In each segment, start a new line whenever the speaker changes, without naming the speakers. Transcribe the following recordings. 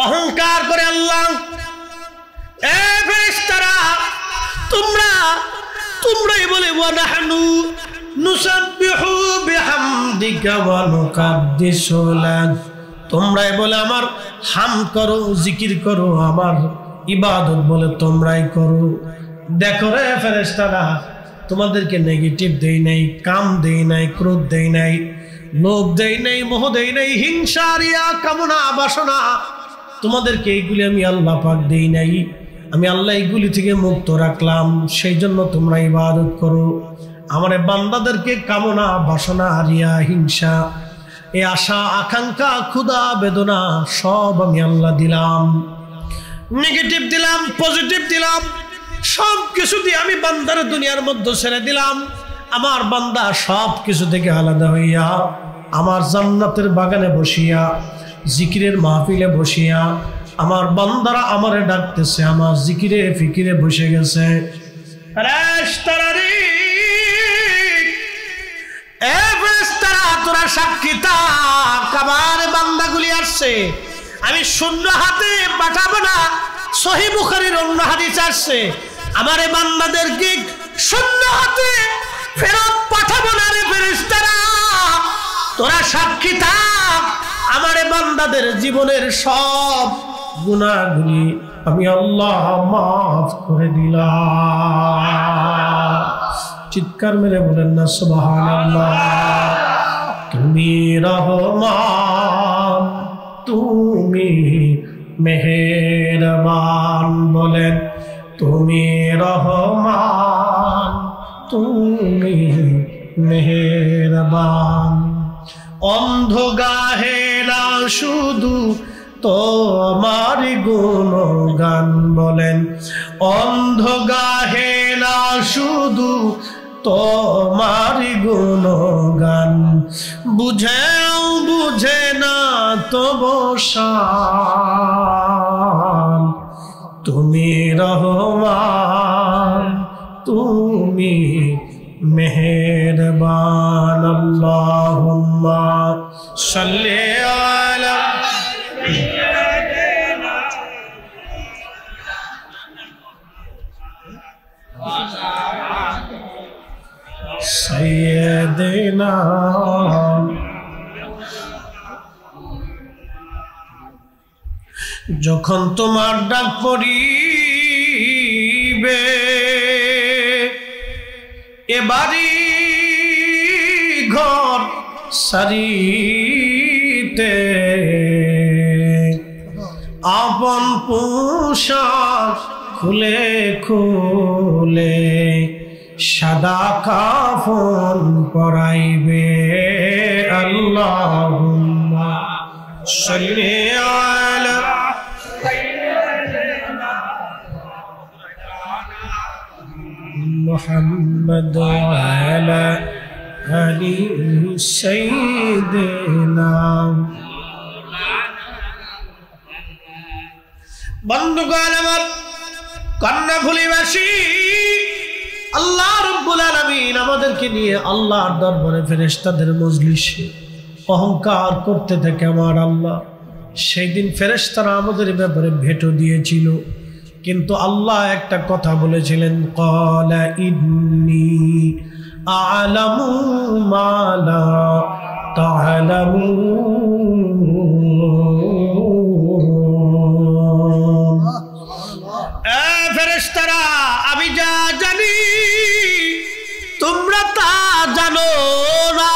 অহংকার করে আল্লাহ, এ ফেরেশতারা তোমরাই বলে ওয়া নাহনু নুসাব্বিহু বিহামদিকা ওয়া নুকাদ্দিসু লাক, তোমরাই বলে আমার হামদ করো, জিকির করো, আমার ইবাদত বলে তোমরাই করো। দেখো রে ফেরেশতারা, তোমাদেরকে নেগেটিভ দেই নাই, কাম দেই নাই, ক্রোধ দেই নাই, লোভ দেই নাই, মোহ দেই নাই, হিংসা, রিয়া, কামনা, বাসনা, তোমাদেরকে এইগুলি আমি আল্লাহ পাক দেই নাই। আমি আল্লাহ এইগুলি থেকে মুক্ত রাখলাম, সেই জন্য তোমরা ইবাদত করো। আমার বান্দাদেরকে কামনা, বাসনা, রিয়া, হিংসা, এই আশা, আকাঙ্ক্ষা, ক্ষুধা, বেদনা সব আমি আল্লাহ দিলাম। নেগেটিভ দিলাম, পজিটিভ দিলাম, সব কিছু দিয়ে আমি বান্দার দুনিয়ার মধ্যে ছেড়ে দিলাম। আমার বান্দা সব কিছু থেকে আলাদা হইয়া আমার জান্নাতের বাগানে বসিয়া, জিকিরের মাহফিলে বসিয়া আমার বান্দারা আমারে ডাকতেছে, আমার জিকিরে ফিকিরে বসে গেছে। তোরা সাক্ষী থাক, আমার বান্দাগুলি আসছে, আমি শূন্য হাতে পাঠাবো না। সহিহ বুখারীর অন্য হাদিস আসছে, আমারে বান্দাদেরকে শূন্য হাতে ফেরত পাঠাবো না রে ফেরেশতারা। তোরা সাক্ষী থাক, আমারে বান্দাদের জীবনের সব গুনাহগুলি আমি আল্লাহ মাফ করে দিলাম। চিৎকার মেরে বলেন না সুবহানাল্লাহ। তুমি রহমান, তুমি মেহেরবান, বলেন তুমি রহমান, তুমি মেহেরবান। অন্ধ গাহে না শুধু তোমার গুণগান, বলেন অন্ধ গাহে না শুধু তোমার গুণগান। বুঝেও বুঝে না তবু শান, তুমি রহমান, তুমি মেহেরবান। আল্লাহুম্মা সাল্লি আলা সাইয়্যিদিনা। যখন তোমার ডাক পড়িবে এ বাড়ি ঘর সারিতে, আপন পোশাক খুলে খুলে সাদা কাফন পরাইবে। আল্লাহুম্মা সাল্লি আলা মুহাম্মদ ওয়া আলা আলি সাইয়্যিদিনা। বন্ধুগণ আমার, কর্ণফুলীবাসী, আল্লাহ রাব্বুল আলামিন আমাদেরকে নিয়ে আল্লাহর দরবারে ফেরেশতাদের মজলিসে অহংকার করতে থাকে আমার আল্লাহ। সেই দিন ফেরেশতারা আমাদের ব্যাপারে ভেটো দিয়েছিল, কিন্তু আল্লাহ একটা কথা বলেছিলেন, ক্বালা ইন্নী আ'লামু মা লা তা'লামুন। এ ফেরেশতারা, আমি যা জানি তোমরা তা জানো না।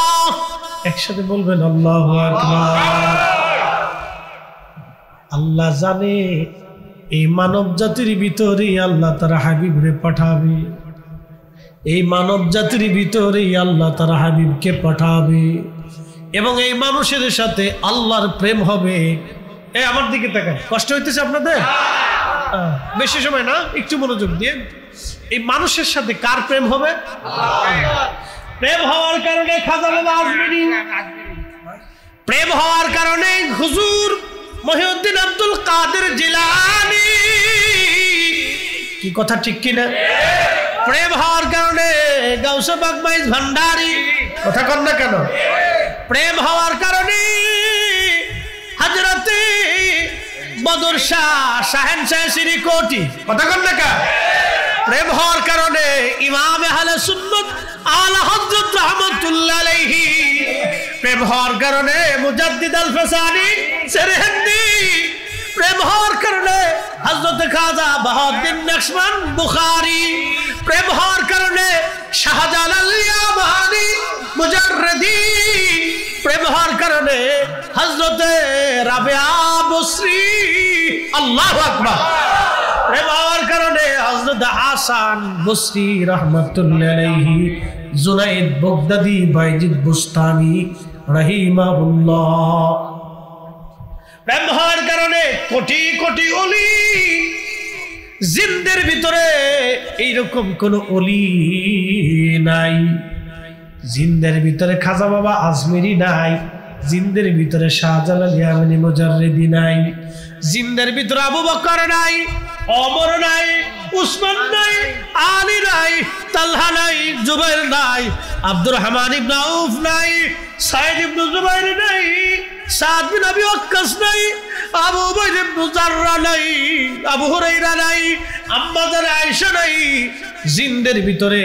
একসাথে বলবেন আল্লাহু আকবার। আল্লাহ জানে এই মানব জাতির ভিতরে আল্লাহ তার হাবিবরে পাঠাবে, এই মানব জাতির ভিতরে আল্লাহ তার হাবিবকে পাঠাবে, এবং এই মানুষের সাথে আল্লাহর প্রেম হবে। এই আমার দিকে তাকান, কষ্ট হইতেছে আপনাদের? বেশি সময় না, একটু মনোযোগ দিয়ে। এই মানুষের সাথে কার প্রেম হবে? প্রেম হওয়ার কারণে খাজা বাবা আজমিরি, প্রেম হওয়ার কারণে হুজুর মহিউদ্দিন আব্দুল কাদের জিলানী, কি কথা ঠিক কিনা? প্রেম হওয়ার কারণে গাউসে পাক মাইজ ভান্ডারী, কথা কন না কেন? প্রেম হওয়ার কারণে হযরতে বদর শাহ শাহেনশাহ শ্রী কোটি কথা কন না কা প্রেম হওয়ার কারণে ইমাম আহলে সুন্নাত আলা হযরত রাহমাতুল্লাহ আলাইহি প্রেম হওয়ার কারণে মুজাদ্দিদ আল ফাসানি সেরহিন্দি প্রেম হওয়ার কারণে হযরত খাজা বাহাউদ্দিন নকশবন বুখারী প্রেম হওয়ার কারণে শাহজালাল ইয়ামানি মুজাররদি প্রেম হওয়ার কারণে হযরত রাবিয়া বসরি আল্লাহু আকবার প্রেম হওয়ার কারণে হযরত হাসান বসরি রাহমাতুল্লাহ আলাইহি জুনাইদ বাগদাদি বাইজিদ বুস্তামি রাহিমাহুল্লাহ প্রেম হওয়ার কারণে কোটি কোটি ওলি জিন্দের ভিতরে এইরকম কোন ওলি নাই জিন্দের ভিতরে খাজা বাবা আজমিরি নাই জিন্দের ভিতরে শাহজালাল ইয়ামানি মুজাররিদি নাই জিন্দের ভিতরে আবু বকর নাই ওমর নাই উসমান নাই আলী নাই তালহা নাই জুবাইর নাই আব্দুর রহমান ইবনে আউফ নাই সাইদ ইবনে জুবাইর নাই সাদ বিন আবি ওয়াক্কাস নাই আবু উবাইদ ইবনে জাররা নাই আবু হুরায়রা নাই আম্মা জান আয়েশা নাই জিন্দের ভিতরে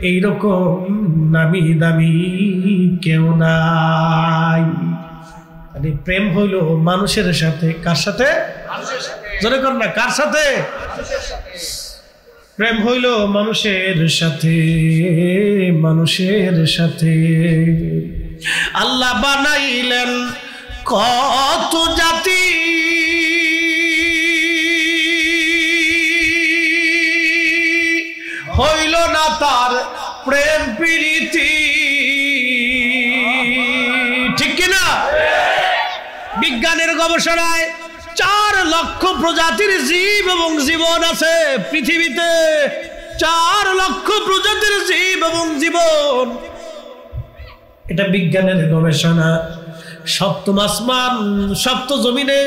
এই রকম নামি দামি কেউ নাই মানে প্রেম হইল মানুষের সাথে কার সাথে জোরে কর না কার সাথে প্রেম হইল মানুষের সাথে মানুষের সাথে আল্লাহ বানাইলেন কত জাতি হইল না তার প্রেম প্রীতি ঠিক কিনা বিজ্ঞানের গবেষণায় 4 লক্ষ প্রজাতির জীব এবং জীবন আছে পৃথিবীতে 4 লক্ষ প্রজাতির জীব এবং জীবন এটা বিজ্ঞানের গবেষণা সপ্তম আসমান সপ্ত জমিনে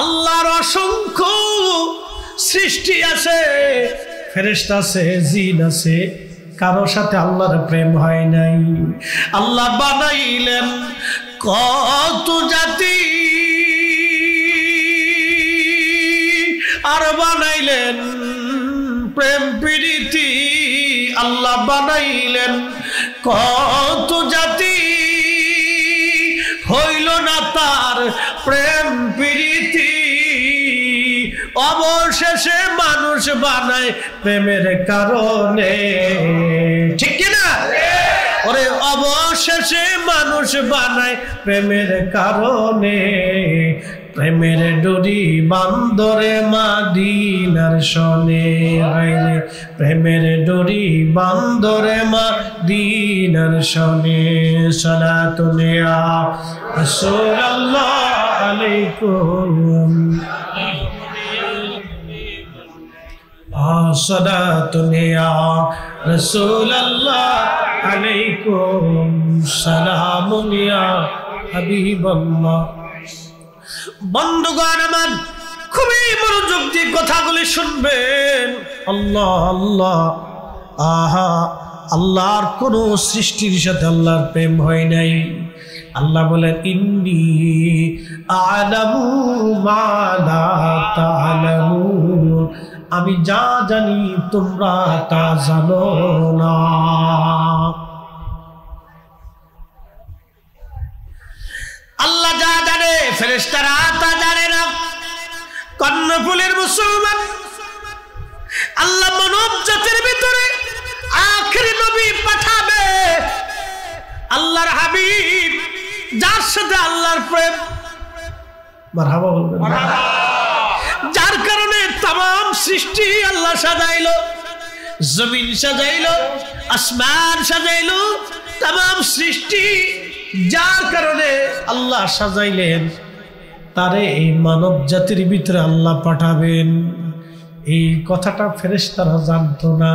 আল্লাহর অসংখ্য সৃষ্টি আছে ফেরেশতা আছে জিন আছে কারো সাথে আল্লাহর প্রেম হয় নাই আল্লাহ বানাইলেন কত জাতি আর বানাইলেন প্রেম প্রীতি আল্লাহ বানাইলেন কত জাতি হইল না তার প্রেম প্রীতি অবশেষে মানুষ বানায় প্রেমের কারণে ঠিক কিনা ওরে অবশেষে মানুষ বানায় প্রেমের কারণে প্রেমের ডোরি বান্দরে মাদিনার শনে রে প্রেমের ডোরি বান্দরে মাদিনার শনে সালাতুন ইয়া রাসূলুল্লাহ আলাইকুম সালাতুন ইয়া রাসূলুল্লাহ আলাইকুম সালামুন ইয়া হাবিবাল্লাহ বন্ধুগণ আমার খুবই মনোযোগ দিয়ে কথাগুলি শুনবেন আল্লাহ আল্লাহ আহা আল্লাহর কোন সৃষ্টির সাথে আল্লাহর প্রেম হয় নাই আল্লাহ বলেন ইন্নী আ'লামু মা লা তা'লামুন আমি যা জানি তোমরা তা জানো না আল্লাহ যা জানে ফেরেশতারা তা জানে না কর্ণফুলের মুসলমান আল্লাহ মানব জাতির ভিতরে আখেরি নবী পাঠাবে আল্লাহর হাবিব যার সাথে আল্লাহর প্রেম মারহাবা বলবেন মারহাবা যার কারণে तमाम সৃষ্টি আল্লাহ সাজাইলো জমিন সাজাইলো আসমান সাজাইলো तमाम সৃষ্টি যার কারণে আল্লাহ সাজাইলেন তারে এই মানব জাতির ভিতরে আল্লাহ পাঠাবেন এই কথাটা ফেরেশতারা জানতো না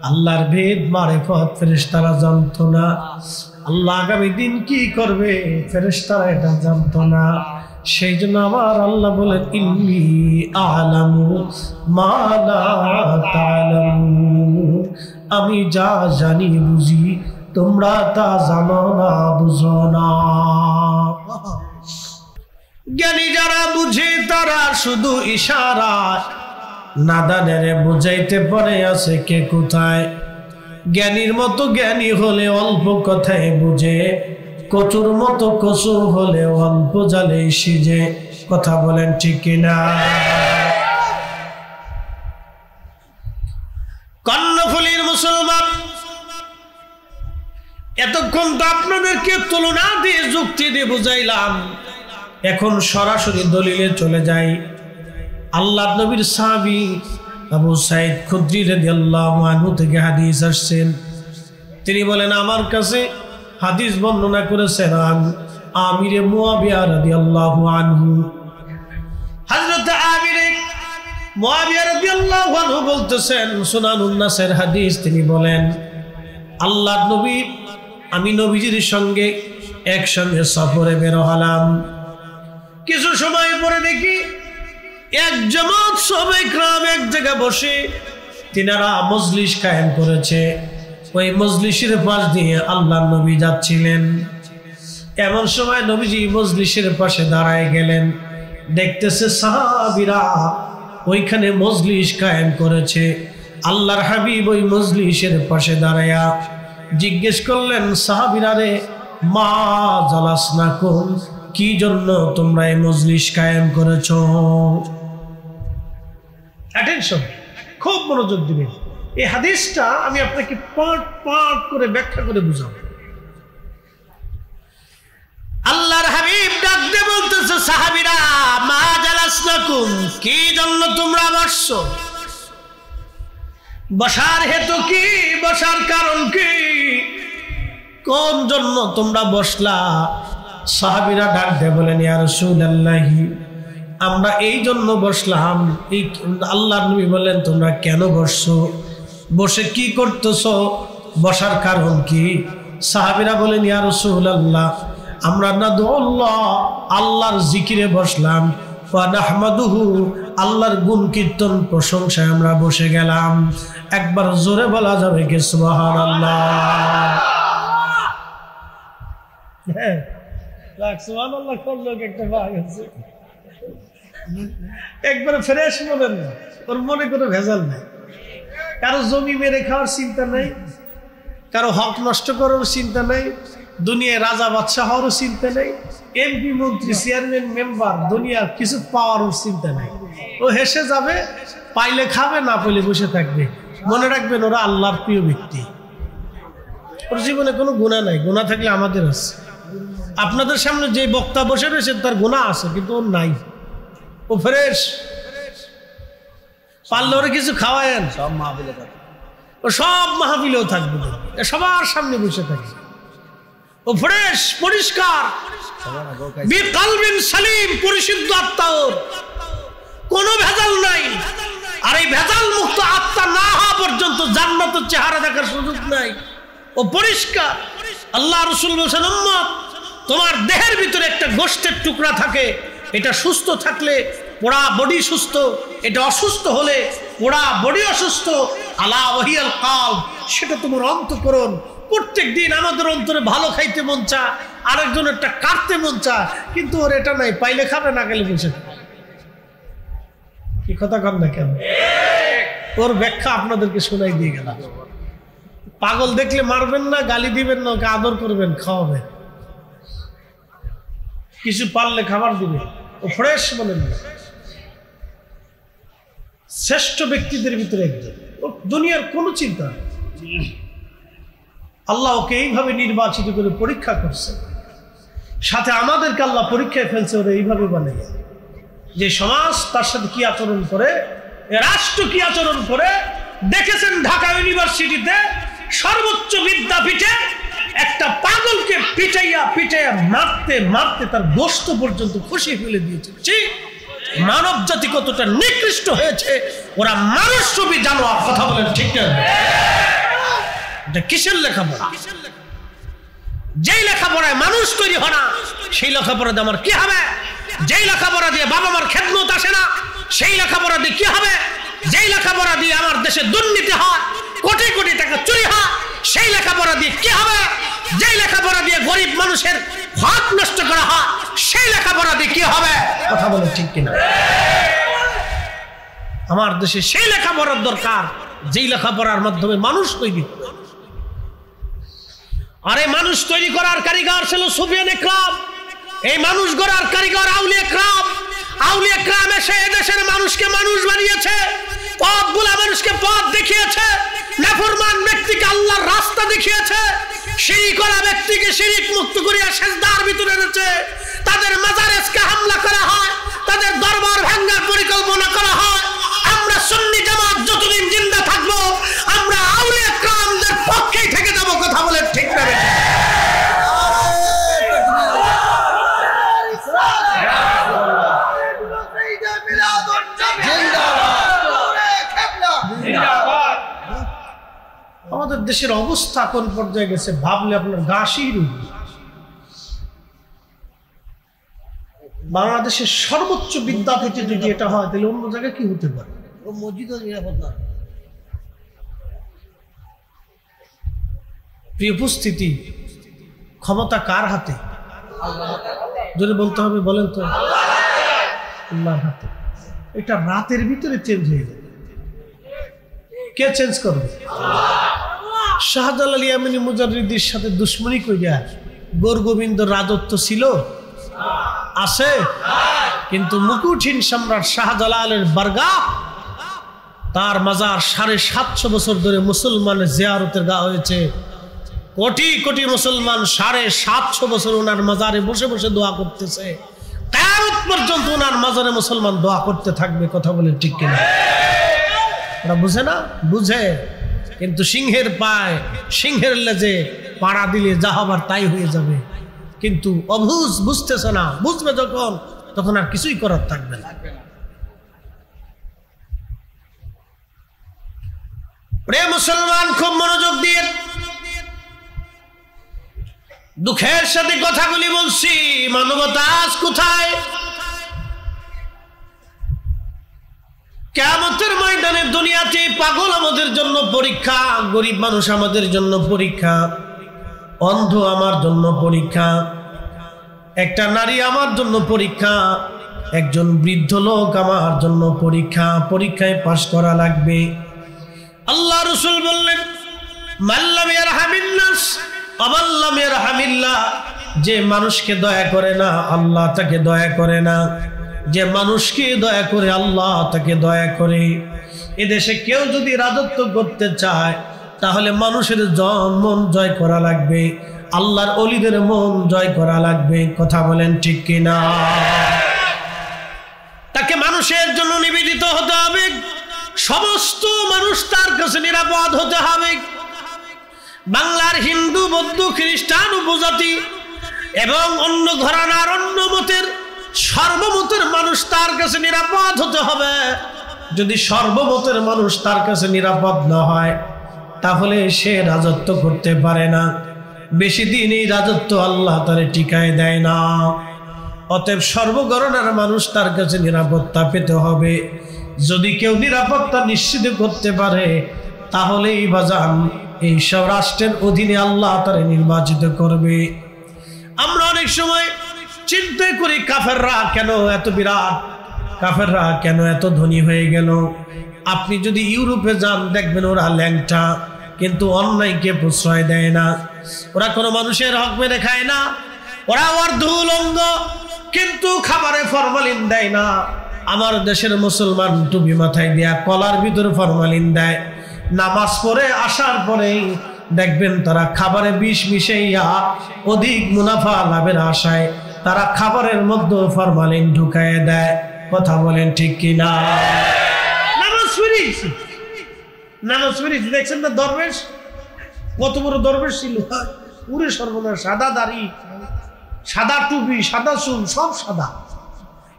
আল্লাহর ভেদ মারিফত ফেরেশতারা জানতো না আল্লাহ আগামী দিন কি করবে ফেরেশতারা এটা জানতো না সেই জন্য আমার আল্লাহ বলেন ইন্নী আ'লামু মা লা তা'লামুন আমি যা জানি বুঝি তোমরা তা জানো না বুঝো না জ্ঞানী যারা বুঝে তারা শুধু ইশারা, নাদানেরে বুঝাইতে পারে আছে কে কোথায়। জ্ঞানীর মতো জ্ঞানী হলে অল্প কথায় বুঝে, কচুর মতো কচু হলে অল্প জালে সিজে। কথা বলেন ঠিক কিনা? কর্ণফুলীর মুসলমান, এতক্ষণ তো আপনাদেরকে তুলনা দিয়ে যুক্তি দিয়ে বুঝাইলাম, এখন সরাসরি দলিলে চলে যাই। আল্লাহর নবীর সাহাবী আবু সাঈদ খুদরি রাদিয়াল্লাহু আনহু থেকে হাদিস আসছেন। তিনি বলেন, আমার কাছে হাদিস বর্ণনা করেছেন আমিরে মুয়াবিয়া রাদিয়াল্লাহু আনহু। হযরত আমিরে মুয়াবিয়া রাদিয়াল্লাহু আনহু বলতেছেন, সুনানুন নাসের হাদিস, তিনি বলেন, আল্লাহর নবী, আমি নবীজির সঙ্গে একসঙ্গে সফরে বের হলাম। কিছু সময় পরে দেখি এক জামাত সবাই গ্রাম এক জায়গায় বসে তিনারা মজলিস কায়েম করেছে। ওই মজলিসের পাশ দিয়ে আল্লাহর নবী যাচ্ছিলেন। এমন সময় নবীজি মজলিসের পাশে দাঁড়ায় গেলেন। দেখতেছে সাহাবীরা ওইখানে মজলিস কায়েম করেছে। আল্লাহর হাবিব ওই মজলিসের পাশে দাঁড়ায়া জিজ্ঞেস করলেন, সাহাবীরা রে, মা জালাসনাকুম, কি জন্য তোমরা এই মজলিস কায়েম করেছো? অ্যাটেনশন, খুব মনোযোগ দিবেন। এই হাদিসটা আমি আপনাকে পার্ট পার্ট করে ব্যাখ্যা করে বুঝাবো। আল্লাহর হাবিব ডাক দিয়ে বলতেছে, সাহাবীরা, মা জালাসনাকুম, কি জন্য তোমরা বসছো? বসার হেতু কি? বসার কারণ কি? কোন জন্য তোমরা বসলা? সাহাবীরা ডাক দিয়ে বলেন, ইয়া রাসূলুল্লাহ, আমরা এই জন্য বসলাম। এই আল্লাহর নবী বলেন, তোমরা কেন বসছো? বসে কি করতেছো? বসার কারণ কি? সাহাবীরা বলেন, ইয়া রাসূলুল্লাহ, আমরা নাদুল্লাহ, আল্লাহর জিকিরে বসলাম। ওয়া নাহমাদুহু, আল্লাহর গুণ কীর্তন প্রশংসায় আমরা বসে গেলাম। একবার জোরে বলা যাবে কি সুবহানাল্লাহ? হ্যাঁ, সুবহানাল্লাহ করলো একটা ভাগ আছে। একবার ফ্রেশ বলেন না, ওর মনে কোনো ভেজাল নাই। কারো জমি মেরে খাওয়ার চিন্তা নাই, কারো হক নষ্ট করার চিন্তা নাই, দুনিয়ায় রাজা বাদশা হওয়ারও চিন্তা নেই, এমপি মন্ত্রী চেয়ারম্যান মেম্বার দুনিয়ার কিছু পাওয়ারও চিন্তা নাই। ও হেসে যাবে, পাইলে খাবে, না পাইলে বসে থাকবে। মনে রাখবেন, ওরা আল্লাহর প্রিয় ব্যক্তি। ওর জীবনে কোনো গুনাহ নাই। গুনাহ থাকলে আমাদের আছে। আপনাদের সামনে যে বক্তা বসে রয়েছে তার গুনাহ আছে, কিন্তু ওর নাই। ও ফ্রেশ। পারলে ওরা কিছু খাওয়ায়েন, সব মাহফিলে থাকবে। ও সব মাহফিলেও থাকবে, সবার সামনে বসে থাকে। ও ফ্রেশ, পরিষ্কার, বিকালবিন সালিম, পরিশুদ্ধ আত্মা ওর, কোনো ভেজাল নাই। আর এই ভেজাল মুক্ত আত্মা না হওয়া পর্যন্ত জান্নাতের চেহারা দেখার সুযোগ নাই। ও পরিষ্কার। আল্লাহ রাসূল বলেছেন, উম্মত, তোমার দেহের ভিতরে একটা গোশতের টুকরা থাকে, এটা সুস্থ থাকলে পুরা বডি সুস্থ, এটা অসুস্থ হলে পুরা বডি অসুস্থ। আলা ওয়াহিয়াল কালব, সেটা তোমার অন্তঃকরণ। প্রত্যেক দিন আমাদের অন্তরে ভালো খাইতে মন চায়, আরেকজনেরটা কাটতে মন চায়, কিন্তু ওর এটা নাই। পাইলে খাবে, না গেলে বসে খাবে। কি কথা কর না কেন? ওর ব্যাখ্যা আপনাদেরকে শোনাই দিয়ে গেলাম। পাগল দেখলে মারবেন না, গালি দিবেন না, ওকে আদর করবেন, খাওয়াবেন, কিছু পারলে খাবার দিবেন। ও ফ্রেশ বলেন না, শ্রেষ্ঠ ব্যক্তিদের ভিতরে একজন। ও দুনিয়ার কোনো চিন্তা নেই। আল্লাহ ওকে এইভাবে নির্বাচিত করে পরীক্ষা করছে, সাথে আমাদেরকে আল্লাহ পরীক্ষায় ফেলছে ওরা এইভাবে বানাইয়া, যে সমাজ তার সাথে কি আচরণ করে, রাষ্ট্র কি আচরণ করে। দেখেছেন ঢাকা ইউনিভার্সিটিতে সর্বোচ্চ বিদ্যাপীঠে একটা পাগলকে পিটাইয়া পিটাইয়া মারতে মারতে তার গোশত পর্যন্ত খসিয়ে ফেলে দিয়েছে। মানব জাতি কতটা নিকৃষ্ট হয়েছে। ওরা মানুষ ছবি জানোয়ার। কথা বলেন ঠিক না? এটা কিসের লেখাপড়া? যেই লেখাপড়ায় মানুষ তৈরি হয় না, সেই লেখাপড়া দিয়ে আমার কি হবে? যেই লেখাপড়া দিয়ে বাবা মার খেদমত আসে না, সেই লেখাপড়া দিয়ে কি হবে? যেই লেখাপড়া দিয়ে আমার দেশে দুর্নীতি হয়, কোটি কোটি টাকা চুরি হয়, সেই লেখাপড়া দিয়ে কি হবে? যেই লেখাপড়া দিয়ে গরিব মানুষের হক নষ্ট করা হয়, সেই লেখাপড়া দিয়ে কি হবে? কথা বলে ঠিক কিনা? আমার দেশে সেই লেখাপড়ার দরকার যেই লেখাপড়ার মাধ্যমে মানুষ তৈরি হবে। আর এই মানুষ তৈরি করার কারিগর ছিল সুফিয়ান ইকরাম। এই মানুষ গড়ার কারিগর আউলিয়া ইকরাম। আউলিয়া ইকরাম এসে দেশের মানুষকে মানুষ বানিয়েছে, পথগুলা মানুষকে পথ দেখিয়েছে, নাফরমান ব্যক্তিকে আল্লাহর রাস্তা দেখিয়েছে, শিরিক করা ব্যক্তিকে শিরিক মুক্ত করিয়া সেজদার ভিতরে এনেছে। তাদের মাজারে আজকে হামলা করা হয়, তাদের দরবার ভাঙার পরিকল্পনা করা হয়। আমরা সুন্নি জামাত যতদিন জিন্দা থাকবো আমরা আউলিয়া ইকরামদের পক্ষেই থেকে যাব। কথা বলে ঠিক না? আমাদের দেশের অবস্থা কোন পর্যায়ে গেছে ভাবলে আপনার গা শিহরণ উঠবে। বাংলাদেশের সর্বোচ্চ বিদ্যাপীঠে যদি এটা হয় তাহলে অন্য জায়গায় কি হতে পারে? প্রিয় উপস্থিতি, ক্ষমতা কার হাতে? যদি বলতে হবে বলেন তো, আল্লাহর হাতে। এটা রাতের ভিতরে চেঞ্জ হয়ে যাবে। কে চেঞ্জ করবে? শাহজালাল ইয়ামানি মুজাদ্দিদের সাথে দুশ্মনী কইরা গোর গোবিন্দ রাজত্ব ছিল, আছে, কিন্তু মুকুটহীন সম্রাট শাহজালালের বারগাহ, তার মাজার 750 বছর ধরে মুসলমানের জিয়ারতের গা হয়েছে। কোটি কোটি মুসলমান 750 বছর ওনার মাজারে বসে বসে দোয়া করতেছে। কিয়ামত পর্যন্ত ওনার মাজারে মুসলমান দোয়া করতে থাকবে। কথা বলে ঠিক কিনা? ওরা বুঝে না? বুঝে, কিন্তু সিংহের পায় সিংহের লেজে পাড়া দিলে যা হবার তাই হয়ে যাবে। কিন্তু অবুঝ বুঝতেছে না, বুঝবে যখন তখন আর কিছুই করার থাকবে না। প্রিয় মুসলমান, খুব মনোযোগ দিয়ে দুঃখের সাথে কথাগুলি বলছি। মানবতা আজ কোথায়? কিয়ামতের ময়দানে দুনিয়াতে পাগল আমাদের জন্য পরীক্ষা, গরিব মানুষ আমাদের জন্য পরীক্ষা, অন্ধ আমার জন্য পরীক্ষা, একটা নারী আমার জন্য পরীক্ষা, একজন বৃদ্ধ লোক আমার জন্য পরীক্ষা। পরীক্ষায় পাশ করা লাগবে। আল্লাহ রাসূল বললেন, মাল্লাম ইয়ারহামিন নাস আবাল্লাম ইয়ারহামিল্লাহ। যে মানুষকে দয়া করে না আল্লাহ তাকে দয়া করে না, যে মানুষকে দয়া করে আল্লাহ তাকে দয়া করে। এদেশে কেউ যদি রাজত্ব করতে চায় তাহলে মানুষের মন জয় করা লাগবে, আল্লাহর ওলিদের মন জয় করা লাগবে। কথা বলেন ঠিক কিনা? তাকে মানুষের জন্য নিবেদিত হতে হবে, সমস্ত মানুষ তার কাছে নিরাপদ হতে হবে। বাংলার হিন্দু, বৌদ্ধ, খ্রিস্টান, উপজাতি এবং অন্য ঘরানার অন্য মতের সর্বমতের মানুষ তার কাছে নিরাপদ হতে হবে। যদি সর্বমতের মানুষ তার কাছে নিরাপদ না হয় তাহলে সে রাজত্ব করতে পারে না। বেশি দিন এই রাজত্ব আল্লাহ তারে টিকায় দেয় না। অতএব সর্বগণনার মানুষ তার কাছে নিরাপত্তা পেতে হবে। যদি কেউ নিরাপত্তা নিশ্চিত করতে পারে তাহলেই বাজান এই সব রাষ্ট্রের অধীনে আল্লাহ তারে নির্বাচিত করবে। আমরা অনেক সময় চিন্তা করি কাফেররা কেন এত বিরাট, কাফেররা কেন এত ধনী হয়ে গেল। আপনি যদি ইউরোপে যান দেখবেন ওরা ল্যাংটা, কিন্তু অন্যায়কে প্রশ্রয় দেয় না। ওরা কোনো মানুষের হক মেরে খায় না। ওরা অর্ধউলঙ্গ, কিন্তু খাবারে ফরমালিন দেয় না। আমার দেশের মুসলমান টুপি মাথায় দিয়া কলার ভিতরে ফরমালিন দেয়। নামাজ পড়ে আসার পরেই দেখবেন তারা খাবারে বিষ মিশাইয়া অধিক মুনাফা লাভের আশায় তারা খাবারের মধ্যে ফরমালিন ঢুকায় দেয়। কথা বলেন ঠিক কিনা? নামাজ পড়েছি, নামাজ পড়েছি, দেখছেন না দরবেশ কত বড় দরবেশ ছিল, পুরো সর্বনাশ, সাদা দাড়ি, সাদা টুপি, সাদা চুল, সব সাদা,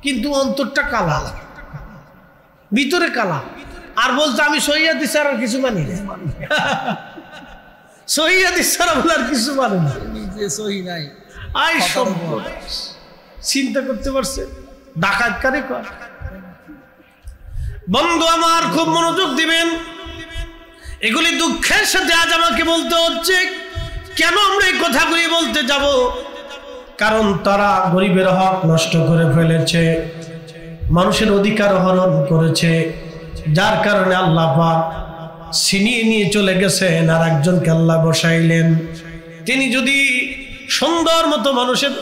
কিন্তু অন্তরটা কালা, ভিতরে কালা। আর বলতো আমি সহিয়াদি ছাড়া আর কিছু মানি না। সহিয়াদি ছাড়া বলে আর কিছু মানে না। চিন্তা করতে পারছে ডাকাতকারী কর। বন্ধু আমার খুব মনোযোগ দিবেন। এগুলি দুঃখের সাথে আজ আমাকে বলতে হচ্ছে। কেন আমরা এই কথাগুলি বলতে যাব? কারণ তারা গরিবের হক নষ্ট করে ফেলেছে, মানুষের অধিকার হরণ করেছে, যার কারণে আল্লাহ পাক ছিনিয়ে নিয়ে চলে গেছেন আর একজনকে আল্লাহ বসাইলেন। তিনি যদি সুন্দর মতো মানুষের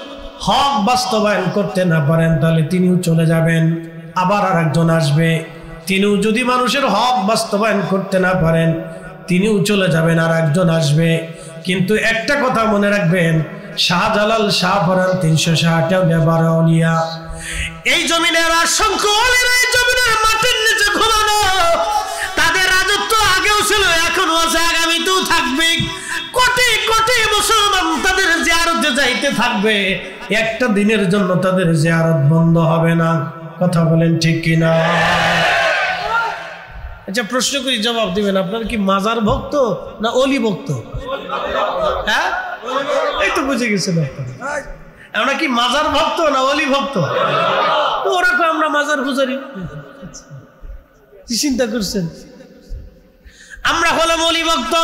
হক বাস্তবায়ন করতে না পারেন তাহলে তিনিও চলে যাবেন, আবার আর একজন আসবে, তিনিও যদি মানুষের হক বাস্তবায়ন করতে না পারেন তিনিও চলে যাবেন, আর একজন আসবে। কিন্তু একটা কথা মনে রাখবেন, শাহজালাল শাহপরান 360টা ব্যবহার অলিয়া, এই জমিনের অসংখ্য অলিরা এই জমিনের মাটির নিচে ঘুমানো, তাদের রাজত্ব আগেও ছিল, এখনো আছে, আগামীতেও থাকবে। কোটি কোটি মুসলমান তাদের জিয়ারতে যাইতে থাকবে, একটা দিনের জন্য তাদের জিয়ারত বন্ধ হবে না। কথা বলেন ঠিক কিনা? আচ্ছা, প্রশ্ন করি, জবাব দিবেন। আপনার কি মাজার ভক্ত না অলি ভক্ত? হ্যাঁ, এই তো বুঝে গেছেন আপনারা। আমরা কি মাজার ভক্ত না অলি ভক্ত? ওরা তো আমরা মাজার পূজারি। কি চিন্তা করছেন? আমরা হলাম অলি ভক্ত।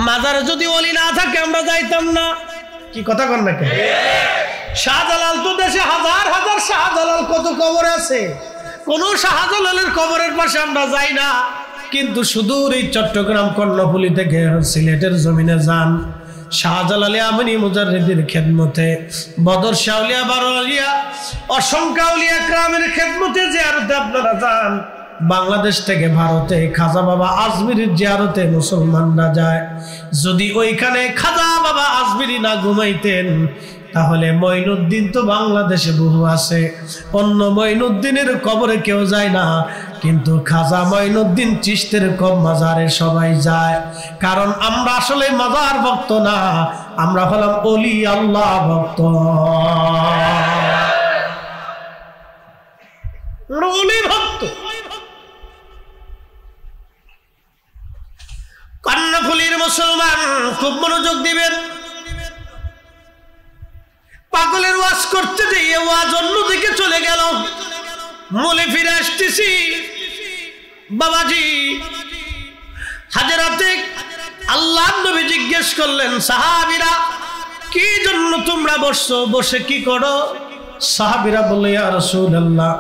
মাজারে যদি অলি না থাকে আমরা যাইতাম না। কি কথা কন না কেন? শাহজালাল তো দেশে হাজার হাজার শাহজালাল কত কবর আছে, কোন শাহজালালের কবরের পাশে আমরা যাই না। কিন্তু সুদূর এই চট্টগ্রাম কর্ণফুলী থেকে সিলেটের জমিনে যান, শাহজালাল আমিনী মুজাররিদের খেদমতে, বদর শাউলিয়া বারোলিয়া অসংখ্য আউলিয়া کرامের খেদমতে জিয়ারতে আপনারা যান। বাংলাদেশ থেকে ভারতে খাজা বাবা আজমিরির জিয়ারতে মুসলমানরা যায়। যদি ওইখানে খাজা বাবা আজমিরি না ঘুমাইতেন তাহলে মঈনুদ্দিন তো বাংলাদেশে বহু আছে, অন্য মঈনুদ্দিনের কবরে কেউ যায় না, কিন্তু খাজা মঈনুদ্দিন চিশতের মাজারে সবাই যায়। কারণ আমরা আসলে মাজার ভক্ত না, আমরা হলাম ওলি আল্লাহ ভক্ত। ওলি ভক্ত। কর্ণফুলীর মুসলমান খুব মনোযোগ দিবেন। পাগলের ওয়াজ করতে গিয়ে ওয়াজ অন্যদিকে চলে গেল। মূলে ফিরে আসতেছি, বাবাজি হাজরাতে আল্লাহর নবী জিজ্ঞেস করলেন, সাহাবীরা কি জন্য তোমরা বসছো, বসে কি করো? সাহাবীরা বলল, ইয়া রাসূলুল্লাহ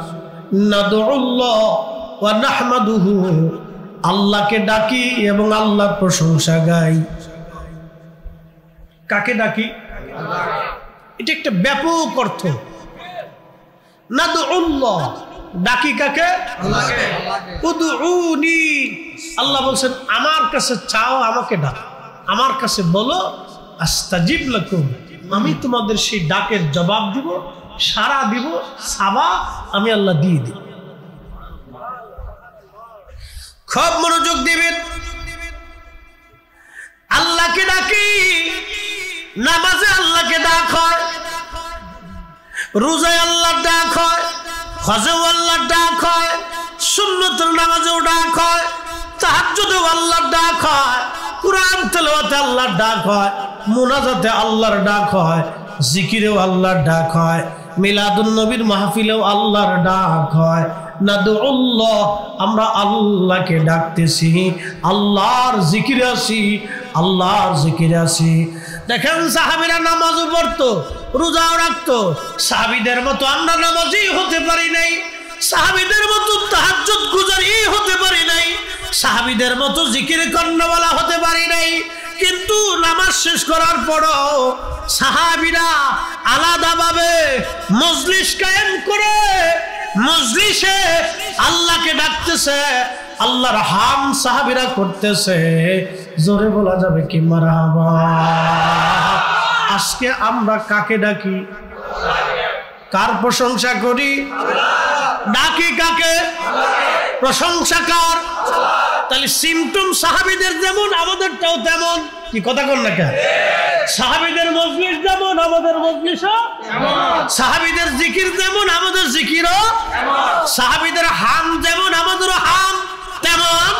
নাদউল্লাহ ওয়া নাহমাদুহু, আল্লাহকে ডাকি এবং আল্লাহর প্রশংসা গাই। কাকে ডাকি? এটা একটা ব্যাপক অর্থ। নাদউল্লাহ, ডাকি কাকে? আল্লাহকে। উদউনি, আল্লাহ বলছেন আমার কাছে চাও, আমাকে ডাকো, আমার কাছে বলো, আস্তাজিব লাকুম, আমি তোমাদের সেই ডাকের জবাব দিব, সাড়া দিব, সাবা আমি আল্লাহ দিয়ে দিব। খুব মনোযোগ দিবেন। আল্লাহকে ডাকি, নামাজে আল্লাহকে ডাক হয়, রোজায় আল্লাহর ডাক হয়, হজেও আল্লাহর ডাক হয়, সুন্নতের নামাজেও ডাক হয়, তাহাজ্জুদেও আল্লাহর ডাক হয়, কুরআন তেলাওয়াতে আল্লাহর ডাক হয়, মুনাজাতে আল্লাহর ডাক হয়, জিকিরেও আল্লাহর ডাক হয়, মিলাদুন নবীর মাহফিলেও আল্লাহর ডাক হয়। নাদউল্লাহ, আমরা আল্লাহকে ডাকতেছি, আল্লাহর জিকিরে আছি, আল্লাহর জিকিরে আছি। দেখেন সাহাবীরা নামাজও পড়তো, রোজাও রাখতো, সাহাবীদের মতো আমরা নামাজি হতে পারি নাই, সাহাবীদের মতো তাহাজ্জুদ গুজারি হতে পারি নাই, সাহাবীদের মতো জিকির কর্ণওয়ালা হতে পারি নাই। কিন্তু নামাজ শেষ করার পরও সাহাবীরা আলাদাভাবে মজলিস কায়েম করে মজলিসে আল্লাহকে ডাকতেছে, আল্লাহর হাম সাহাবীরা করতেছে। জোরে বলা যাবে কি মারহাবা? আজকে আমরা কাকে ডাকি? কার প্রশংসা করি? ডাকি কাকে? প্রশংসা কার? তাহলে সিমটম সাহাবীদের যেমন আমাদেরটাও তেমন। কি কথা কন না কেন? সাহাবীদের মজলিস যেমন আমাদের মজলিসও তেমন, সাহাবীদের জিকির যেমন আমাদের জিকিরও তেমন, সাহাবীদের হাম যেমন আমাদেরও হাম তেমন।